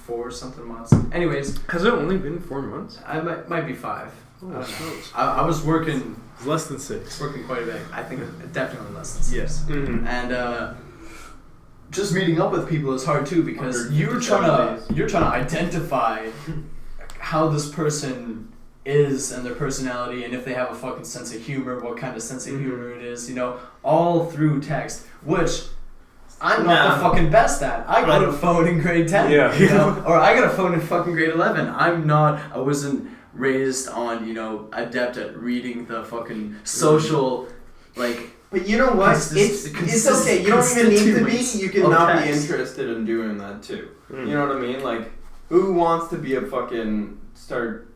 4 something months. Anyways, has it only been 4 months? I might be 5. Oh, I was working less than 6. Working quite a bit. I think definitely less than 6. Yes. Mm-hmm. And just meeting up with people is hard too because you're trying to identify how this person is and their personality, and if they have a fucking sense of humor, what kind of sense of humor it is, you know, all through text, which I'm not the fucking best at. I got a phone in grade 10, you know, or I got a phone in fucking grade 11. I wasn't raised on, you know, adept at reading the fucking social, like. But you know what? It's okay. You don't even need to be. You can not be interested in doing that too. You know what I mean? Like, who wants to be a fucking start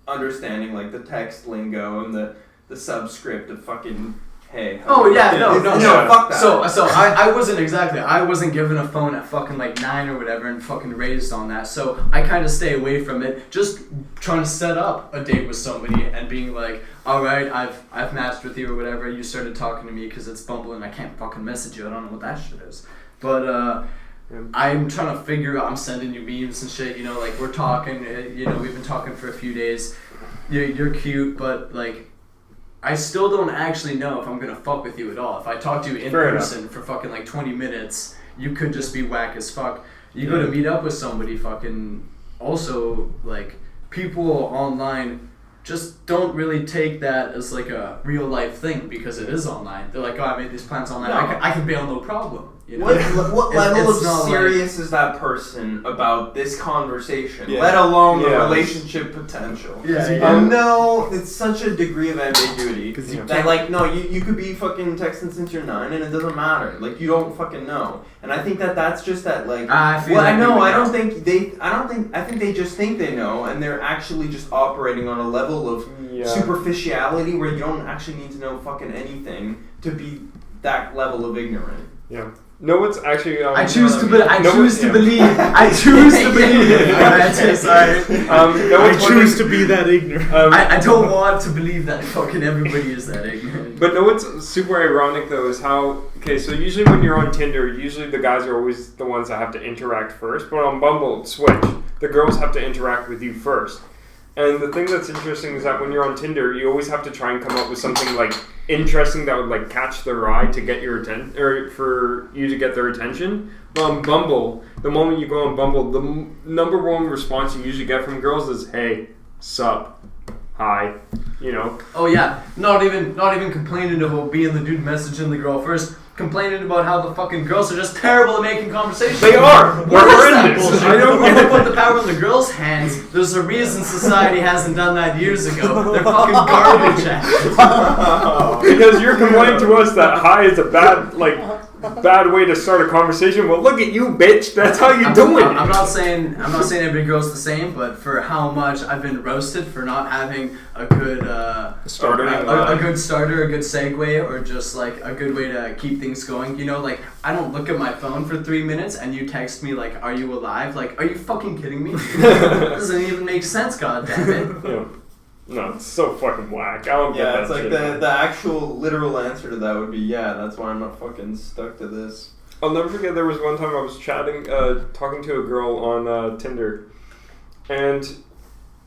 understanding like the text lingo and the subscript of fucking hey. Oh yeah, no, fuck that. So I wasn't given a phone at fucking like 9 or whatever and fucking raised on that. So I kind of stay away from it. Just trying to set up a date with somebody and being like, all right, I've matched with you or whatever. You started talking to me because it's Bumble and I can't fucking message you. I don't know what that shit is. But I'm trying to figure out. I'm sending you memes and shit. You know, like we're talking. You know, we've been talking for a few days. You're cute, but like, I still don't actually know if I'm gonna fuck with you at all. If I talk to you in person for fucking like 20 minutes, you could just be whack as fuck. You go to meet up with somebody, fucking. Also, like people online just don't really take that as like a real life thing because it is online. They're like, oh, I made these plans online. No. I can bail no problem. You know? What level it's of serious is that person about this conversation, let alone the relationship potential? No, it's such a degree of ambiguity that like, no, you could be fucking texting since you're 9 and it doesn't matter. Like, you don't fucking know. And I think that's just that like, I think they just think they know and they're actually just operating on a level of superficiality where you don't actually need to know fucking anything to be that level of ignorant. Yeah. No, it's actually. I choose to believe. I choose to believe. I choose to be that ignorant. I don't want to believe that fucking everybody is that ignorant. But no, what's super ironic though is how. Okay, so usually when you're on Tinder, usually the guys are always the ones that have to interact first. But on Bumble, switch. The girls have to interact with you first. And the thing that's interesting is that when you're on Tinder, you always have to try and come up with something like interesting that would like catch their eye to get your attention, or for you to get their attention. But on Bumble, the moment you go on Bumble, the number one response you usually get from girls is, "Hey, sup, hi," you know. Oh yeah, not even complaining about being the dude messaging the girl first. Complaining about how the fucking girls are just terrible at making conversation. They are. What is that bullshit? I don't put the power in the girls' hands. There's a reason society hasn't done that years ago. They're fucking garbage at it. Because you're complaining to us that hi is a bad way to start a conversation. Well, look at you, bitch. That's how you do it. I'm not saying every girl's the same, but for how much I've been roasted for not having a good starter, a good starter, a good segue, or just like a good way to keep things going. You know, like I don't look at my phone for 3 minutes and you text me like, "Are you alive?" Like, are you fucking kidding me? Doesn't even make sense. God damn it. Yeah. No, it's so fucking whack. I don't get that. It's like the actual literal answer to that would be that's why I'm not fucking stuck to this. I'll never forget there was one time I was talking to a girl on Tinder, and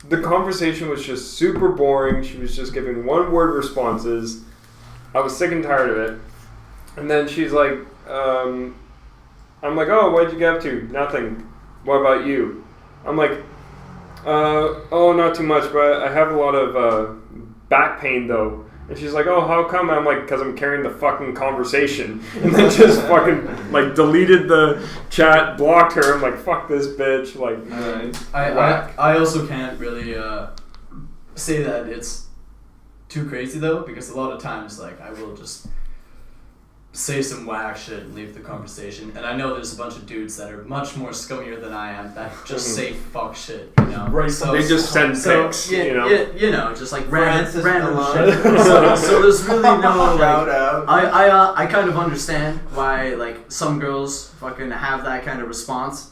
the conversation was just super boring. She was just giving one-word responses. I was sick and tired of it. And then she's like, I'm like, "Oh, what'd you get up to?" "Nothing. What about you?" I'm like, "Oh, not too much, but I have a lot of back pain though." And she's like, "Oh, how come?" I'm like, "Because I'm carrying the fucking conversation." And then just fucking like deleted the chat, blocked her. I'm like, "Fuck this bitch." Like, I also can't really say that it's too crazy though, because a lot of times like I will just say some whack shit and leave the conversation. And I know there's a bunch of dudes that are much more scummier than I am that just say fuck shit, you know. Right. So They just send pics, yeah, you know. you know, just like random Francis shit. So there's really no Shout like, out. I kind of understand why like some girls fucking have that kind of response,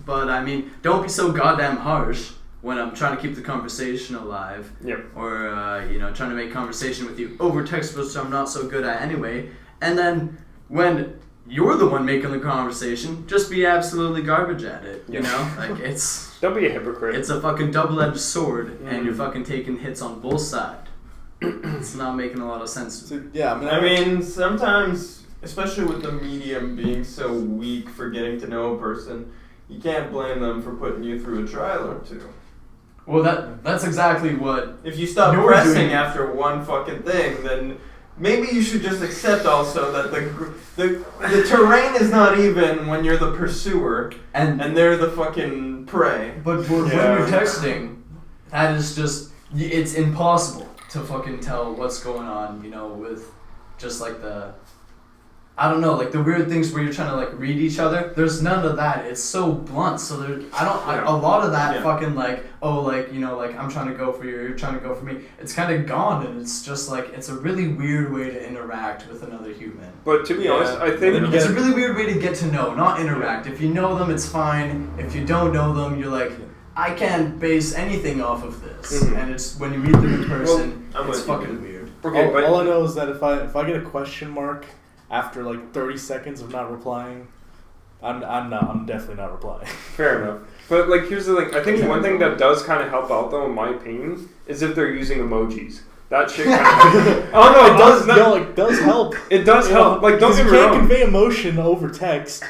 but I mean, don't be so goddamn harsh when I'm trying to keep the conversation alive. Yep. Or you know, trying to make conversation with you over text, which I'm not so good at anyway. And then when you're the one making the conversation, just be absolutely garbage at it. You know, like it's Don't be a hypocrite. it's a fucking double-edged sword, and you're fucking taking hits on both sides. It's not making a lot of sense. So, yeah, I mean, sometimes, especially with the medium being so weak for getting to know a person, you can't blame them for putting you through a trial or two. Well, that's exactly what. If you stop You're pressing doing- after one fucking thing, then maybe you should just accept also that the terrain is not even when you're the pursuer And and they're the fucking prey. but when you're texting, that is just it's impossible to fucking tell what's going on. You know, with just like I don't know, like the weird things where you're trying to like read each other. There's none of that. It's so blunt. So there, a lot of that fucking like, oh, like, you know, like I'm trying to go for you, you're trying to go for me. It's kind of gone, and it's just like it's a really weird way to interact with another human. But to be honest, I think It's a really weird way to get to know, not interact. If you know them, it's fine. If you don't know them, you're like, I can't base anything off of this. And it's when you meet them in person, I'm it's with you. fucking weird. okay, all I know is that if I get a question mark after like 30 seconds of not replying, I'm definitely not replying. fair enough. But like, here's the thing. I think one thing that does kind of help out, though, in my opinion, is if they're using emojis. That shit kind of. Oh no, It does. No, it does help. It does help. Like, don't Because get you me can't wrong. convey emotion over text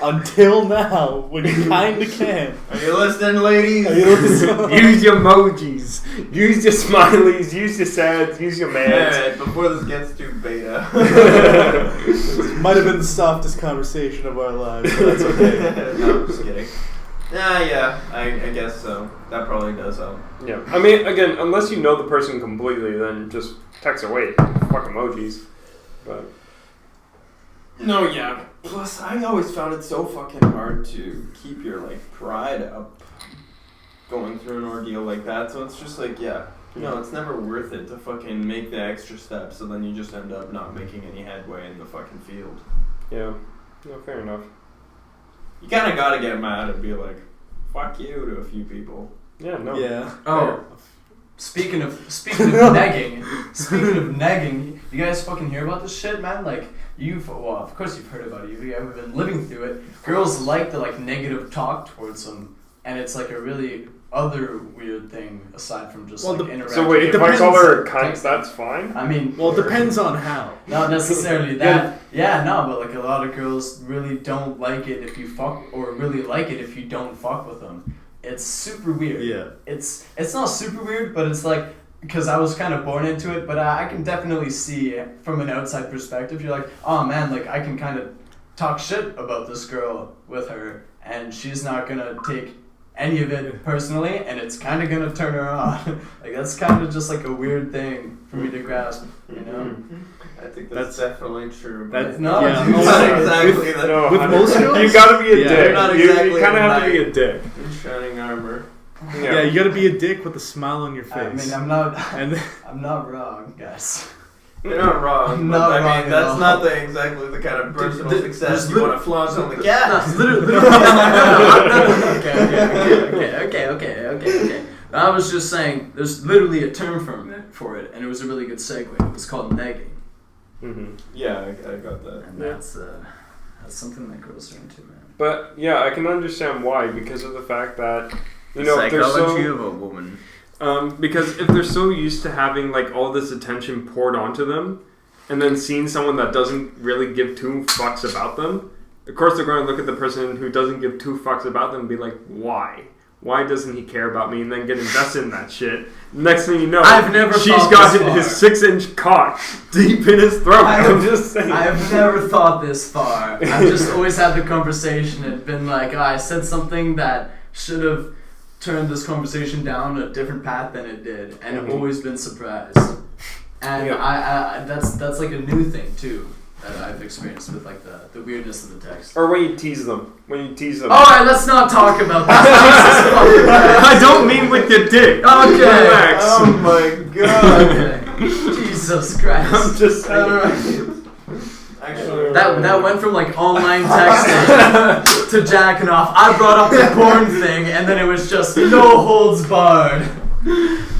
until now, when you kind of can. Are you listening, ladies? Are you listening? Use your emojis. Use your smileys. Use your sads. Use your mans. Alright, before this gets too beta. Might have been the softest conversation of our lives, but that's okay. No, I'm just kidding. Yeah, I guess so. That probably does help. Yeah. I mean, again, unless you know the person completely, then just text away. Fuck emojis. But No, yeah. Plus, I always found it so fucking hard to keep your, like, pride up going through an ordeal like that. So it's just like, yeah, no, it's never worth it to fucking make the extra step, so then you just end up not making any headway in the fucking field. yeah. No, fair enough. You kind of gotta get mad and be like, fuck you to a few people. Yeah. No. Yeah. Oh, speaking of negging, you guys fucking hear about this shit, man? Like, well, of course you've heard about it. You've been living through it. Girls like the like negative talk towards them, and it's like a really other weird thing aside from just like interacting. So wait, if I call her a cunt, that's fine? I mean, Well, it depends on how. not necessarily that. Yeah, no, but like a lot of girls really don't like it if you fuck, or really like it if you don't fuck with them. It's super weird. Yeah. It's not super weird, but it's like, because I was kind of born into it, but I can definitely see from an outside perspective, you're like, oh man, like I can kind of talk shit about this girl with her, and she's not gonna take any of it personally, and it's kind of gonna turn her on. Like that's kind of just like a weird thing for me to grasp, you know? I think that's definitely true. But That's No, yeah. dude, it's not exactly that. No, With most girls? you gotta be a Yeah. dick. They're not exactly you kind of have to be like- a dick. in shining armor. Yeah, you gotta be a dick with a smile on your face. I mean, I'm not and I'm not wrong, guys. You're not wrong, I'm but not I wrong mean, at that's all. not exactly the kind of personal success there's you want to flaunt on the gas. Literally. Okay. I was just saying, there's literally a term for it, and it was a really good segue. It was called negging, Mm-hmm. Yeah, I got that. and that's something that girls are into, man. But yeah, I can understand why, because of the fact that you know if they're Psychology so of a woman. because if they're so used to having like all this attention poured onto them, and then seeing someone that doesn't really give two fucks about them, of course they're going to look at the person who doesn't give two fucks about them and be like, why? Why doesn't he care about me? And then get invested in that shit. Next thing you know, I've never she's thought got this his 6-inch cock deep in his throat. I'm just saying. I've never thought this far. I've just always had the conversation and been like, I said something that should have turned this conversation down a different path than it did, and I've always been surprised. And Yeah. I that's like a new thing too that I've experienced with like the weirdness of the text. Or when you tease them. Alright, let's not talk about this. Jesus fucking Christ. I don't mean with your dick. Okay. Relax. Oh my god. Okay. Jesus Christ. I'm just saying. Alright. Actually, that went from like online texting to jacking off. I brought up the porn thing, and then it was just no holds barred.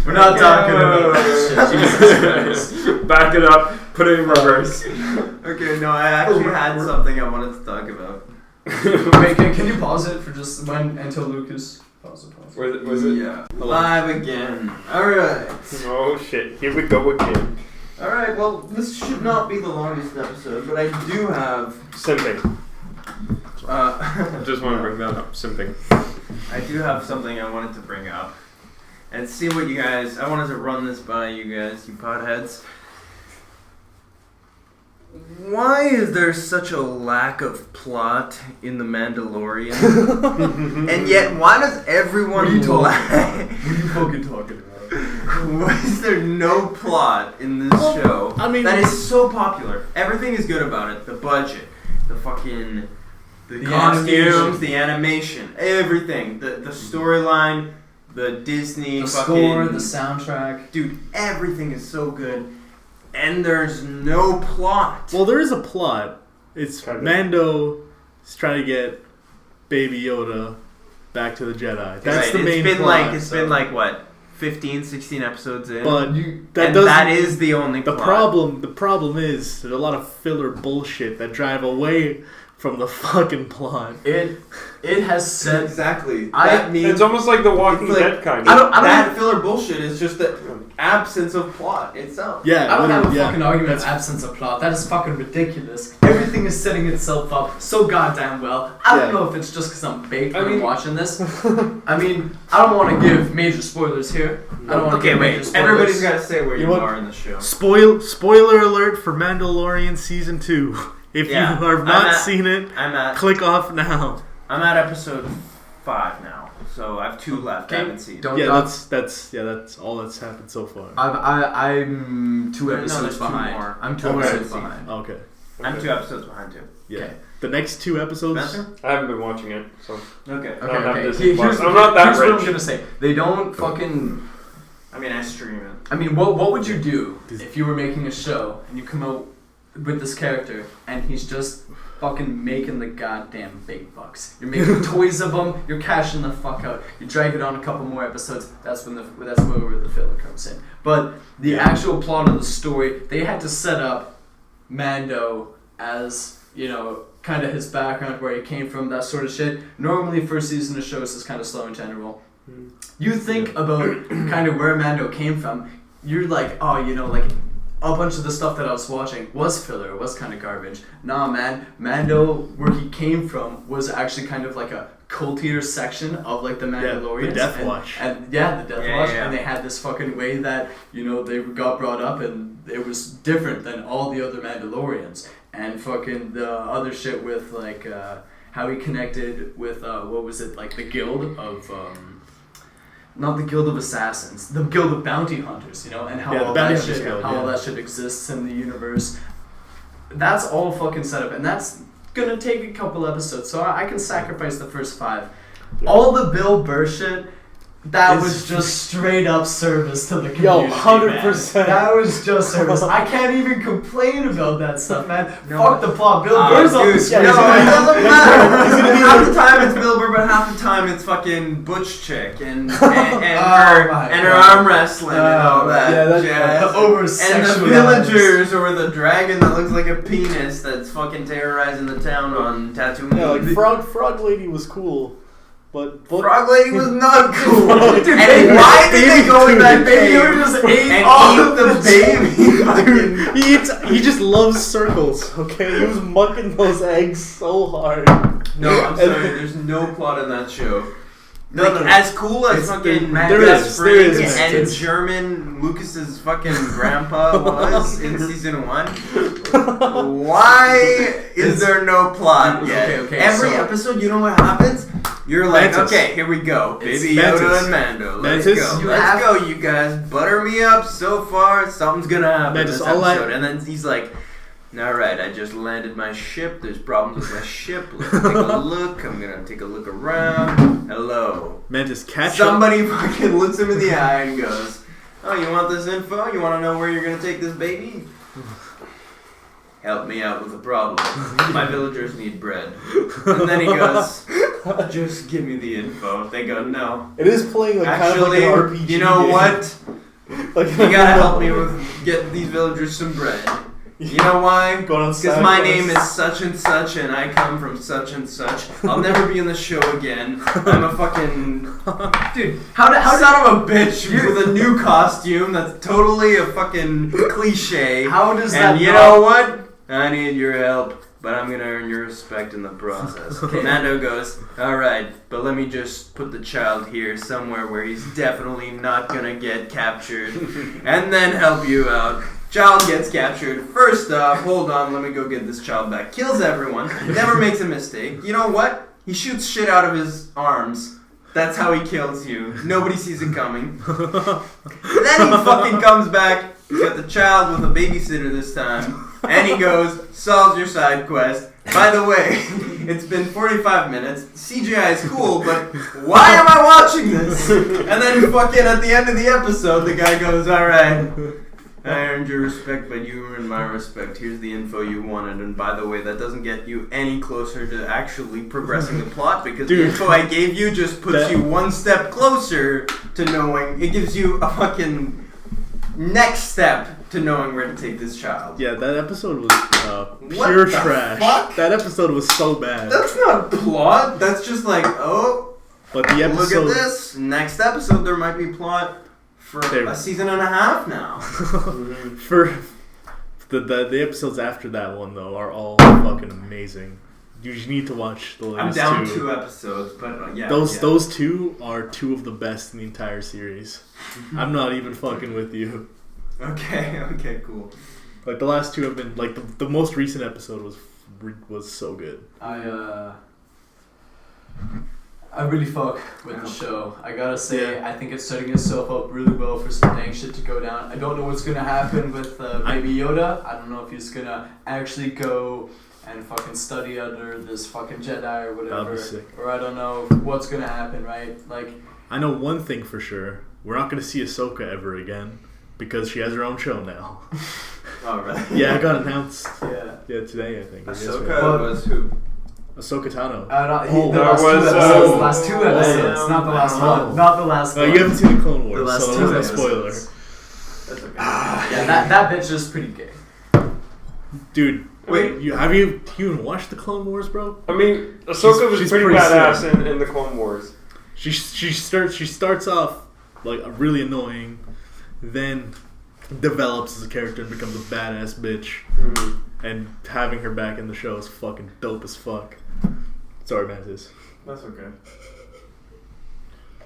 We're not talking about that shit. Jesus Christ. Back it up. Put it in reverse. Okay, no, I actually had something I wanted to talk about. Wait, can you pause it for just until Lucas? Pause it. Was it? Yeah. Live again. Alright. Oh shit. Here we go again. Alright, well, this should not be the longest episode, but I do have... Simping. I just want to bring that up. Simping. I do have something I wanted to bring up. And see what you guys... I wanted to run this by you guys, you potheads. Why is there such a lack of plot in The Mandalorian? And yet, why does everyone What are you fucking talking about? Why is there no plot in this show I mean, that is so popular? Everything is good about it. The budget, the fucking... The costumes, the animation, everything. The storyline, the Disney The fucking... score, the soundtrack. Dude, everything is so good. And there's no plot. well, there is a plot. It's Kind of. Mando is trying to get Baby Yoda back to the Jedi. That's the main plot. It's been like, what, 15, 16 episodes in? But that is the only plot. The problem is there's a lot of filler bullshit that drive away from the fucking plot. It has said Exactly. It's almost like the Walking It's like- Dead kind of. That filler bullshit is just the absence of plot itself. Yeah, I don't have a literally, fucking yeah. argument with absence of plot. That is fucking ridiculous. Everything is setting itself up so goddamn well. I don't know if it's just because I'm baked when I'm watching this. I mean, I don't want to give major spoilers here. I don't want to give major spoilers. Everybody's got to say where you You want- are in the show. Spoiler alert for Mandalorian Season 2. If you have not seen it, click off now. I'm at episode 5 now, so I have 2 left. I haven't seen. That's all that's happened so far. I'm 2 No, episodes there's 2 behind. more. I'm 2 Okay. episodes behind. Okay. I'm 2 episodes behind too. Yeah. Okay. The next 2 episodes. Spencer? I haven't been watching it, so. Okay. I don't have Okay. Disney Plus. Here's I'm not that here's what I'm rich. gonna say. They don't fucking. I mean, I stream it. I mean, what would you do if you were making a show and you come out with this character and he's just fucking making the goddamn big bucks? You're making toys of him. You're cashing the fuck out. You drag it on a couple more episodes. That's where the filler comes in. But the actual plot of the story, they had to set up Mando as, you know, kind of his background, where he came from, that sort of shit. Normally, first season of shows is kind of slow in general. You think about kind of where Mando came from, you're like, oh, you know, like a bunch of the stuff that I was watching was filler, was kind of garbage. Nah, man, Mando, where he came from, was actually kind of like a cultier section of like the Mandalorians. the Death Watch. And the Death Watch, yeah. and they had this fucking way that, you know, they got brought up, and it was different than all the other Mandalorians. And fucking the other shit with like how he connected with what was it, like the guild of not the Guild of Assassins, the Guild of Bounty Hunters, you know, and how all that shit, all that shit exists in the universe. That's all fucking set up, and that's gonna take a couple episodes. So I can sacrifice the first 5. Yeah. All the Bill Burr shit, that was just straight up service to the community. 100%. Man. That was just service. I can't even complain about that stuff, man. No. Fuck the plot. Bill Burr's on the Dude, screen. no, it doesn't matter. Half the time it's Bill Burr, but half the time it's fucking Butch Chick and her arm wrestling and all that. Yeah, that's jazz. the over And sexualized. the villagers, or the dragon that looks like a penis that's fucking terrorizing the town on Tatooine. Yeah, like Frog Lady was cool, but Frog Lady was not cool. Dude, And why did they go in that baby cave just ate and all eat the baby? Dude, he just loves circles. Okay, he was mucking those eggs so hard. No, I'm sorry. There's no plot in that show. No, Like, no, no. as cool as fucking there Gus is, Fring and it's- German Lucas's fucking grandpa was in season 1, why is there no plot yet? Okay, Every so- episode, you know what happens? You're like, Mantis. okay, here we go. It's Baby Mantis. Yoda and Mando. Let's Mantis. go. You Let's have- go, you guys. Butter me up so far. Something's gonna happen Mantis, this all I- episode. And then he's like, Alright, I just landed my ship. There's problems with my ship. Let's take a look. I'm gonna take a look around. Hello. Mantis, catch Somebody fucking looks him in the eye and goes, oh, you want this info? You want to know where you're gonna take this baby? Help me out with a problem. My villagers need bread. And then he goes, just give me the info. They go, no. It is playing like Actually, kind of like an RPG you know game. what? Like, You gotta help me with get these villagers some bread. You know why? Because my name is such and such, and I come from such and such. I'll never be in the show again. I'm a fucking dude. Son of a bitch with a new costume that's totally a fucking cliche. How does that? And you know what? I need your help, but I'm gonna earn your respect in the process. Mando goes, alright, but let me just put the child here somewhere where he's definitely not gonna get captured, and then help you out. Child gets captured. First off, hold on, let me go get this child back. Kills everyone, never makes a mistake. You know what? He shoots shit out of his arms. That's how he kills you. Nobody sees it coming. Then he fucking comes back. He's got the child with a babysitter this time. And he goes, solves your side quest. By the way, it's been 45 minutes. CGI is cool, but why am I watching this? And then fucking at the end of the episode, the guy goes, alright, I earned your respect, but you earned my respect. Here's the info you wanted. And by the way, that doesn't get you any closer to actually progressing the plot, because the info I gave you just puts you one step closer to knowing. It gives you a fucking next step to knowing where to take this child. Yeah, that episode was pure trash. Fuck? That episode was so bad. That's not plot. That's just like, oh, But the episode, look at this. Next episode, there might be plot for a season and a half now. for the episodes after that one though are all fucking amazing. You just need to watch the latest I'm down two. 2 episodes, but yeah. Those two are 2 of the best in the entire series. I'm not even fucking with you. Okay, cool. Like the last 2 have been like the most recent episode was so good. I really fuck with the show. I gotta say, I think it's setting itself up really well for some dang shit to go down. I don't know what's gonna happen with Baby Yoda. I don't know if he's gonna actually go and fucking study under this fucking Jedi or whatever. That'd be sick. Or I don't know what's gonna happen, right? Like, I know one thing for sure. We're not gonna see Ahsoka ever again because she has her own show now. Oh, really? Yeah, it got announced. yeah. Yeah, today I think. Ahsoka was who? Ahsoka Tano. The last 2 episodes, not the last one. Not the last one. You haven't seen the Clone Wars, The last so 2 that's a spoiler. episodes. That's okay. Yeah, that bitch is pretty gay. Dude, Wait. Have you even watched the Clone Wars, bro? I mean, Ahsoka was she's pretty pretty badass in the Clone Wars. She starts off like really annoying, then develops as a character and becomes a badass bitch. Mm-hmm. And having her back in the show is fucking dope as fuck. Sorry, Mantis. That's okay.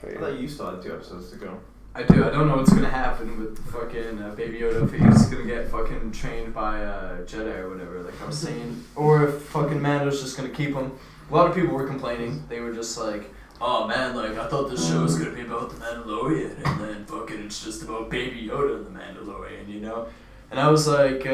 I thought you still had 2 episodes to go. I do. I don't know what's gonna happen with fucking Baby Yoda, if he's gonna get fucking trained by Jedi or whatever, like I was saying, or if fucking Mando's just gonna keep him. A lot of people were complaining. They were just like, "Oh man, like I thought this show was gonna be about the Mandalorian, and then fucking it's just about Baby Yoda and the Mandalorian, you know?" And I was like,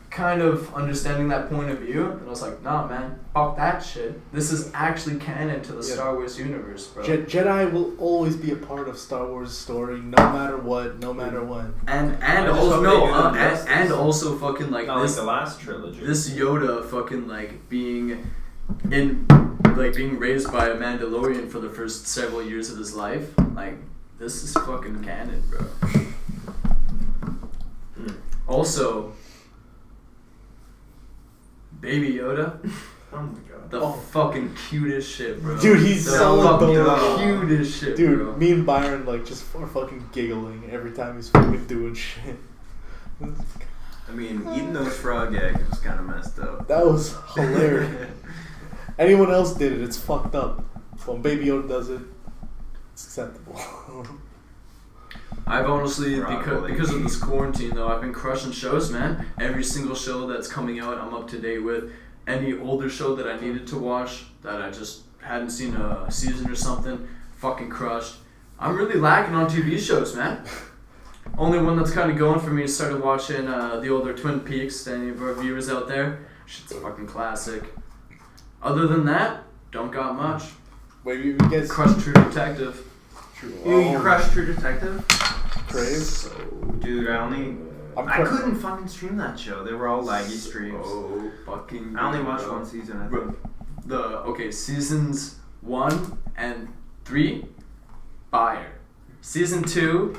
kind of understanding that point of view, and I was like, nah man, fuck that shit. This is actually canon to the Star Wars universe, bro. Jedi will always be a part of Star Wars story, no matter what, no matter when. And just also hope no, they do them justice. and also fucking like Not this like the last trilogy. this Yoda fucking like being raised by a Mandalorian for the first several years of his life. Like, this is fucking canon, bro. Also, Baby Yoda, Oh my god. the fucking cutest shit, bro. Dude, he's the so fucking adorable. cutest shit, Dude, bro. me and Byron like just are fucking giggling every time he's fucking doing shit. I mean, eating those frog eggs was kind of messed up. That was hilarious. Anyone else did it, it's fucked up. When Baby Yoda does it, it's acceptable. I've honestly, Probably. because of this quarantine though, I've been crushing shows, man. Every single show that's coming out, I'm up to date with. Any older show that I needed to watch that I just hadn't seen a season or something, fucking crushed. I'm really lacking on TV shows, man. Only one that's kind of going for me is started watching the older Twin Peaks. To any of our viewers out there, shit's a fucking classic. Other than that, don't got much. Wait, you guys Crushed True Detective. You crushed True Detective? Crave? So, dude, I couldn't fucking stream that show. They were all laggy streams. Oh, fucking. I only watched one season, I think. Seasons 1 and 3, fire. Season 2,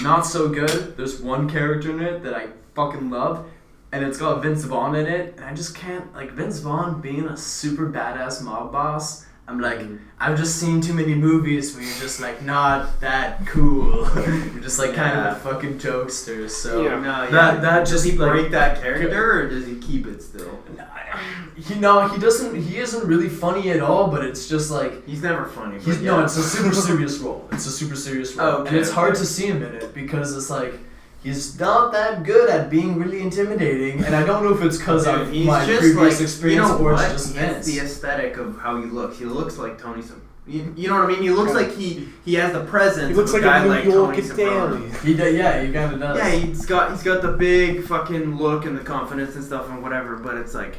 not so good. There's one character in it that I fucking love, and it's got Vince Vaughn in it, and I just can't, like, Vince Vaughn being a super badass mob boss. I'm like, I've just seen too many movies where you're just like not that cool. You're just like kind of a fucking jokester. So that just does he like, break that character or does he keep it still? He doesn't. He isn't really funny at all. But it's just like he's never funny. No, it's a super serious role. It's a super serious role, okay, and it's hard to see him in it because it's like. He's not that good at being really intimidating, and I don't know if it's because of my previous experience or it's just Vince. It's the aesthetic of how he looks. He looks like Tony Soprano. You know what I mean? He looks like he has the presence. He looks of like a guy New like York Tony Soprano. He kind of does. Yeah, he's got the big fucking look and the confidence and stuff and whatever. But it's like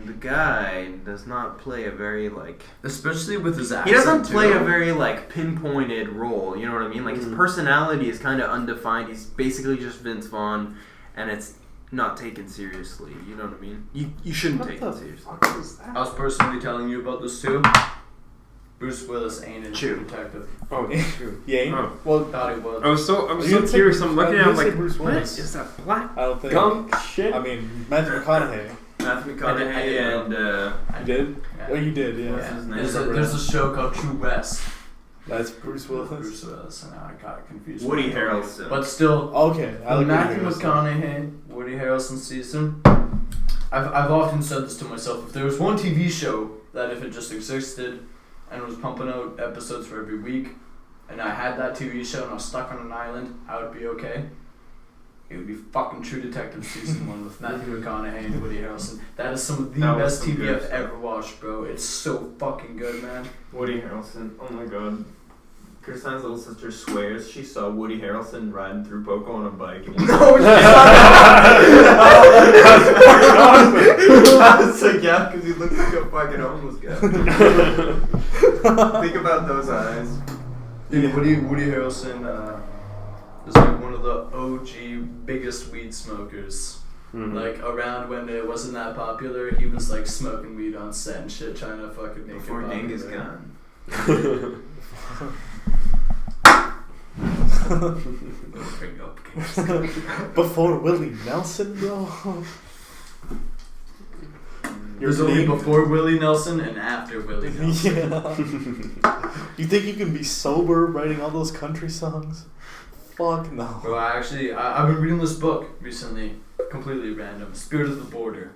the guy does not play a very like. Especially with his accent. He doesn't play a very like pinpointed role. You know what I mean? Like his personality is kind of undefined. He's basically just Vince Vaughn, and it's not taken seriously. You know what I mean? You shouldn't take it seriously. I was personally telling you about this too. Bruce Willis ain't a True Detective. Oh, that's true. Yeah. Oh. Well, Thought he was. I was so curious. I'm looking at him like, Bruce what Willis. is that black I don't think. gunk shit? I mean, Matthew McConaughey. Matthew McConaughey and You did? Yeah. Oh, you did, yeah. What's his name? There's a show called True West. That's Bruce Willis. Bruce Willis, and now I got confused. Woody Harrelson. But still, Okay, I like Matthew Woody Harrelson. McConaughey, Woody Harrelson season. I've often said this to myself. If there was one TV show that if it just existed and was pumping out episodes for every week, and I had that TV show and I was stuck on an island, I would be okay. It would be fucking True Detective season 1 with Matthew McConaughey and Woody Harrelson. That is some of the best TV I've ever watched, bro. It's so fucking good, man. Woody Harrelson. Oh my god. Kristine's little sister swears she saw Woody Harrelson riding through Poco on a bike. No, I was like, yeah, because he looks like a fucking homeless guy. Think about those eyes. Dude, Woody Harrelson is like one of the OG biggest weed smokers. Mm-hmm. Like around when it wasn't that popular, he was like smoking weed on set and shit, trying to fucking make Before it Genghis popular. Khan. Bring up Genghis Khan. Before Willie Nelson, bro. There's only before Willie Nelson and after Willie Nelson. Yeah. You think you can be sober writing all those country songs? Fuck no. Bro, I've been reading this book recently, completely random. Spirit of the Border.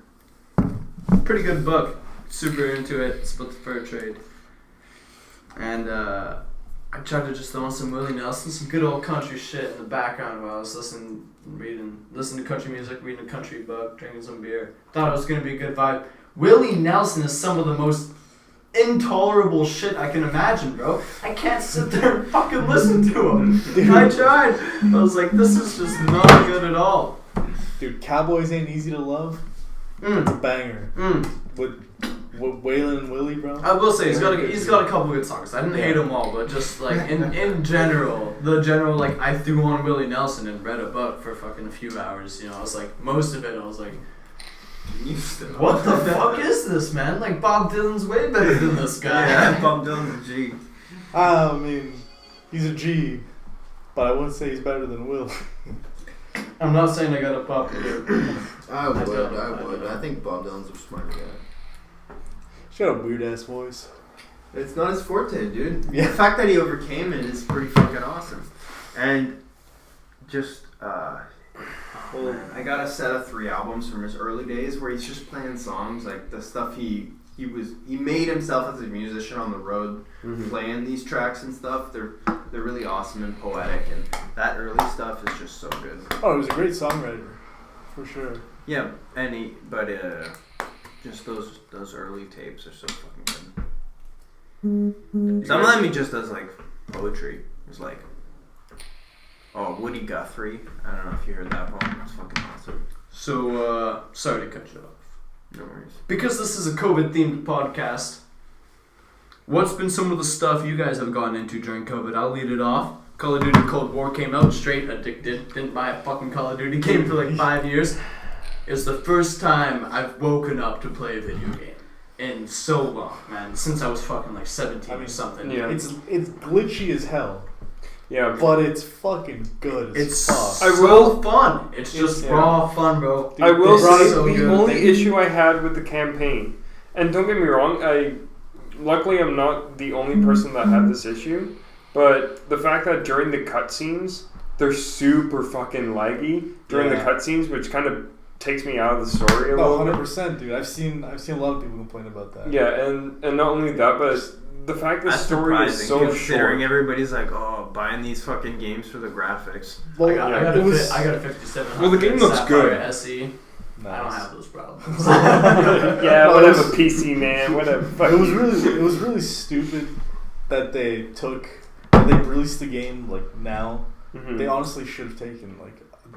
Pretty good book. Super into it. It's about the fur trade. And I tried to just throw on some Willie Nelson, some good old country shit in the background while I was listening to country music, reading a country book, drinking some beer. Thought it was gonna be a good vibe. Willie Nelson is some of the most intolerable shit I can imagine, bro. I can't sit there and fucking listen to him. I tried. I was like, this is just not good at all. Dude, Cowboys Ain't Easy to Love. It's a banger. With Waylon and Willie, bro. I will say he's got a couple good songs. I didn't hate them all, but just like in general, like I threw on Willie Nelson and read a book for fucking a few hours. You know, I was like most of it. I was like, what the fuck is this, man? Like Bob Dylan's way better than this guy. Yeah, Bob Dylan's a G. I mean, he's a G, but I wouldn't say he's better than Will. I'm not saying I got a popular. I would. I think Bob Dylan's a smart guy. She's got a weird ass voice. It's not his forte, dude. Yeah. The fact that he overcame it is pretty fucking awesome. And just, I got a set of 3 albums from his early days where he's just playing songs, like the stuff he made himself as a musician on the road, playing these tracks and stuff. They're really awesome and poetic, and that early stuff is just so good. Oh, he was a great songwriter, for sure. Yeah, just those early tapes are so fucking good. Some of them he just does like poetry. It's like Woody Guthrie. I don't know if you heard that poem. It's fucking awesome. So, sorry to cut you off. No worries. Because this is a COVID-themed podcast, what's been some of the stuff you guys have gotten into during COVID? I'll lead it off. Call of Duty Cold War came out, straight addicted. Didn't buy a fucking Call of Duty game for like 5 years. It was the first time I've woken up to play a video game in so long, man. Since I was fucking like 17 or something. Yeah. It's glitchy as hell. Yeah. But it's fucking good as fuck. I will fun. It's just raw fun, bro. I will say so the good. only issue I had with the campaign, and don't get me wrong, luckily I'm not the only person that had this issue, but the fact that during the cutscenes they're super fucking laggy during the cutscenes, which kind of takes me out of the story a little bit. 100%, dude. I've seen a lot of people complain about that. Yeah, and not only that, but the fact that the story is so considering short. everybody's like, buying these fucking games for the graphics. Well, I got a 5700. Well, the game looks Sapphire good. SE. Nice. I don't have those problems. Yeah, whatever, PC man, whatever. It was really stupid that they released the game like now. Mm-hmm. They honestly should have taken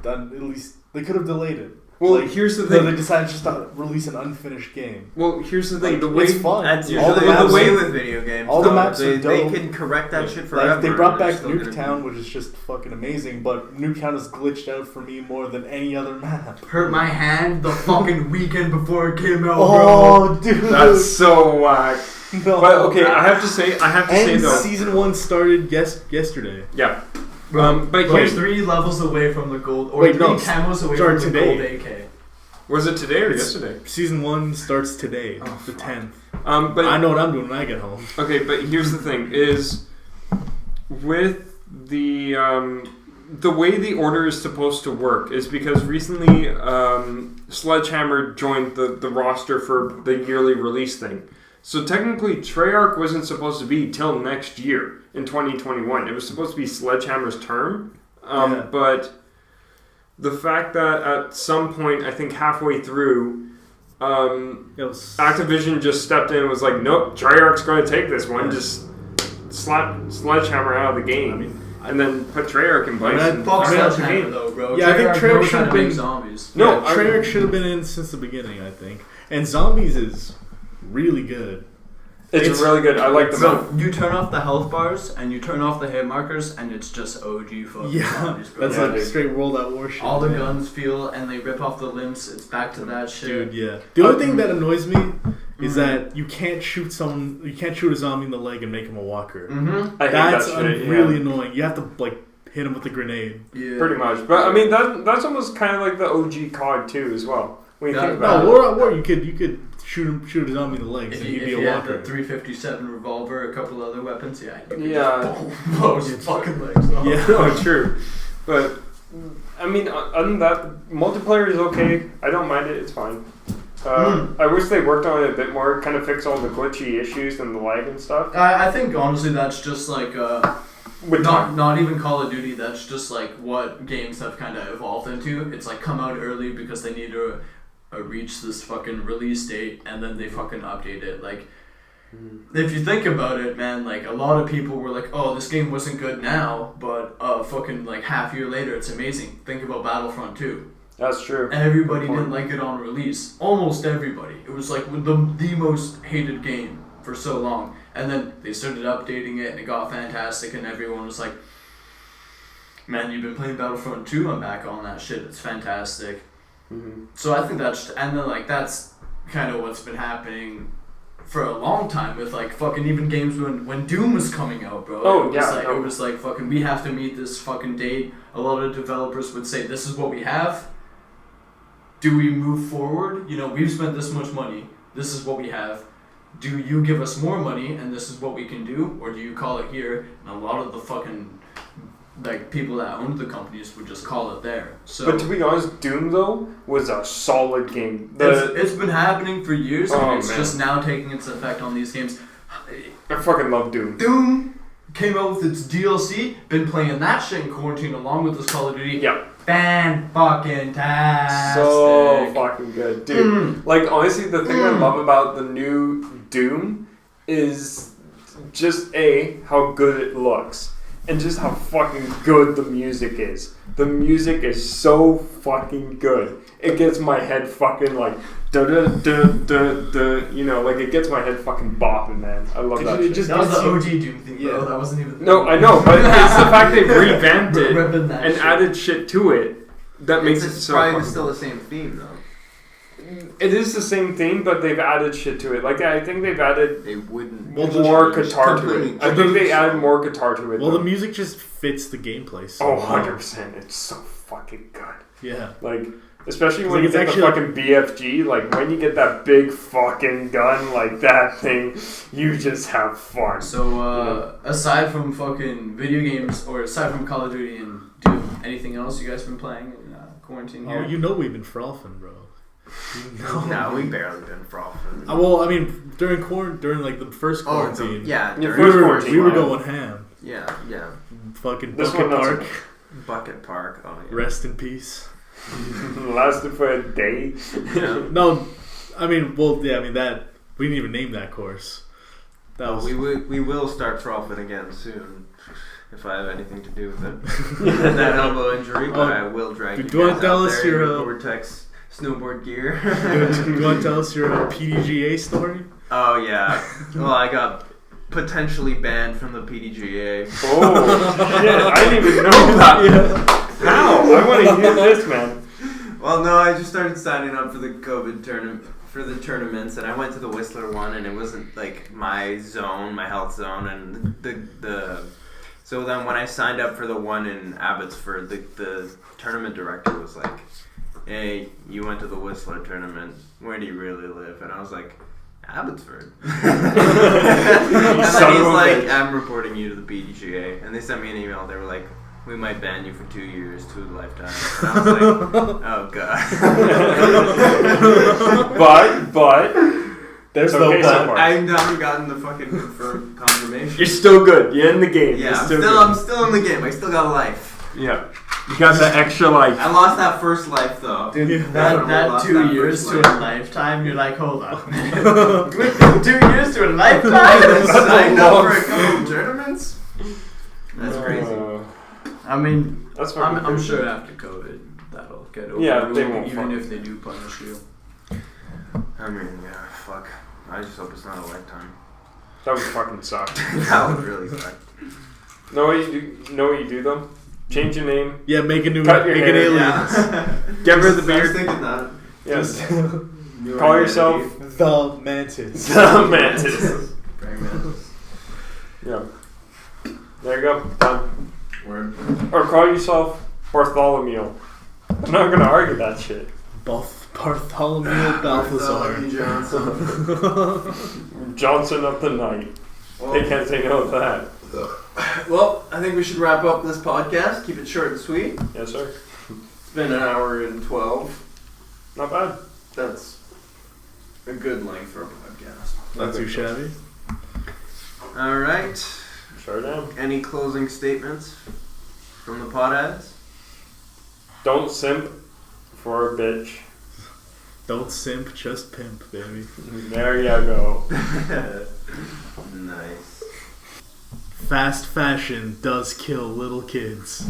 done at least they could have delayed it. Well, here's the thing. They decided just to release an unfinished game. Well, here's the thing. Like, the way it's fun. that's All usually the the maps way are- with video games. all the though. maps they, are dope. They can correct that shit forever. Like they brought and they're back still gonna Nuketown, which is just fucking amazing. But Nuketown has glitched out for me more than any other map. Hurt my hand the fucking weekend before it came out, Oh, dude, That's so whack. no. But okay, I have to say And though. season 1 started yesterday. Yeah. bro. But We're here's 3 levels away from the gold, or Wait, 3 no, camos away started from the today. gold AK. was it today or It's- yesterday? Season 1 starts today, Oh, the fuck. 10th. But I know what I'm doing when I get home. okay, but here's the thing: is with the way the order is supposed to work is because recently Sledgehammer joined the roster for the yearly release thing. So technically, Treyarch wasn't supposed to be till next year in 2021. It was supposed to be Sledgehammer's term, Yeah. but the fact that at some point, I think halfway through, Activision just stepped in and was like, nope, Treyarch's going to take this one. Just slap Sledgehammer out of the game. And then put Treyarch in place. and Fuck bring out the Sledgehammer game. though, bro. Yeah, I think Treyarch knows should how to have make been- zombies. No, Yeah, Treyarch should have been in since the beginning, I think. And Zombies is really good. It's really good. I like the map. So you turn off the health bars and you turn off the hit markers, and it's just OG fucking Yeah, zombies, bro. that's Yeah, like dude. straight World at War shit. All the man. guns feel, and they rip off the limbs. It's back to that shit. Dude, yeah. The only thing that annoys me is Mhm. that you can't shoot a zombie in the leg and make him a walker. Mm-hmm. I hate That's that shit. really annoying. You have to hit him with a grenade. Yeah. Pretty much. But I mean, that's almost kind of like the OG COD too, as well. When you Yeah. think No, about it. World at War you could shoot a zombie in the legs If and you, he'd be if a you had walker. the 357 revolver, a couple other weapons, yeah, you could Yeah. just blow his fucking legs off. Yeah. No, true. But I mean, other than that, multiplayer is okay. I don't mind it. It's fine. I wish they worked on it a bit more, kind of fix all the glitchy issues and the lag and stuff. I think honestly that's just like With time. not even Call of Duty. That's just like what games have kind of evolved into. It's like come out early because they need to reach this fucking release date, and then they fucking update it. Like if you think about it, man, like a lot of people were like, oh, this game wasn't good now, but fucking like half year later it's amazing. Think about Battlefront 2. That's true. Everybody Good point. didn't like it on release. Almost everybody. It was like the most hated game for so long. And then they started updating it and it got fantastic and everyone was like, man, you've been playing Battlefront 2? I'm back on that shit. It's fantastic. Mm-hmm. So I think that's kind of what's been happening for a long time with like fucking even games when Doom was coming out, bro. Oh, it was yeah, like, no. It was like fucking we have to meet this fucking date. A lot of developers would say this is what we have. Do we move forward? You know, we've spent this much money. This is what we have. Do you give us more money and this is what we can do? Or do you call it here? And a lot of the fucking like people that owned the companies would just call it there. So But to be honest, Doom though was a solid game. it's been happening for years, Oh, and it's man. just now taking its effect on these games. I fucking love Doom. Doom came out with its DLC. Been playing that shit in quarantine along with this Call of Duty. Yeah. Fan-fucking-tastic. So fucking good, dude. Like honestly, the thing I love about the new Doom is just how good it looks, and just how fucking good the music is. The music is so fucking good. It gets my head fucking like da da da da da. You know, like it gets my head fucking bopping, man. I love that shit. That was the OG Doom thing, bro. That wasn't even. No, I know, but it's the fact they revamped it Ripping that and shit. added shit to it that makes it It's so. probably fucking still the same theme though. It is the same theme, but they've added shit to it. Like I think they've added They wouldn't. more guitar to completely it. I think they added more guitar to it. Well, though. the music just fits the gameplay. So Oh, well. 100%. It's so fucking good. Yeah. Like, especially It's when like you it's get the actually- fucking BFG, like when you get that big fucking gun like that thing, you just have fun. So, aside from fucking video games, or aside from Call of Duty and Doom, anything else you guys been playing in quarantine here? Oh, you know we've been frothing, bro. You know. No, we barely been frothing. Well, I mean, during like the first Oh, quarantine, yeah. Your during- first quarantine, we were yeah. going ham. Yeah, yeah. Fucking This Bucket one not so Park. Bucket Park. Oh yeah. Rest in peace. Lasted for a day. Yeah. No, I mean, well, yeah, I mean that we didn't even name that course. That was We will start frothing again soon. If I have anything to do with it. That elbow injury, but I will drag you do you wanna guys tell out us there in your, your Gore-Tex snowboard gear. Do you want to tell us your PDGA story? Oh yeah. Well, I got potentially banned from the PDGA. Oh, shit. I didn't even know that. How? I want to hear this, man. Well, no, I just started signing up for the COVID tournament for the tournaments, and I went to the Whistler one, and it wasn't like my zone, my health zone, and the. So then when I signed up for the one in Abbotsford, the tournament director was like, "Hey, you went to the Whistler tournament. Where do you really live?" And I was like, "Abbotsford." And then he's like, "I'm reporting you to the PDGA." And they sent me an email. They were like, "We might ban you for 2 years, 2 lifetimes." And I was like, "Oh god." But There's it's no okay so plan. far. I haven't gotten the fucking confirmation. You're still good. You're in the game. Yeah, You're I'm still in the game. I still got a life. Yeah. You got that extra life. I lost that first life though. Dude, That that 2 that years first to life. a lifetime, you're like, hold on. 2 years to a lifetime? I signed up for a couple of tournaments. That's crazy. I mean, That's I'm fucking crazy. sure after COVID, that'll get over. Yeah, they won't even fuck. if they do punish you. I mean, yeah, fuck. I just hope it's not a lifetime. That would fucking suck. That would really suck. Know what you do though? Change your name. Yeah, make a new, Cut your make an hair. alien. Yeah. Get rid of the I was beard. thinking that. Yes. New Call identity. yourself The Mantis. the Mantis. Praying mantis. Yeah. There you go. Done. Word. Or call yourself Bartholomew. I'm not gonna argue that shit. Bartholomew Balthazar. Johnson. Johnson of the night. They can't say no to that. Well, I think we should wrap up this podcast. Keep it short and sweet. Yes, sir. It's been an hour and 12. Not bad. That's a good length for a podcast. Not too shabby. All right. Sure damn. Any closing statements from the Potheads? Don't simp for a bitch. Don't simp, just pimp, baby. There you go. Nice. Fast fashion does kill little kids.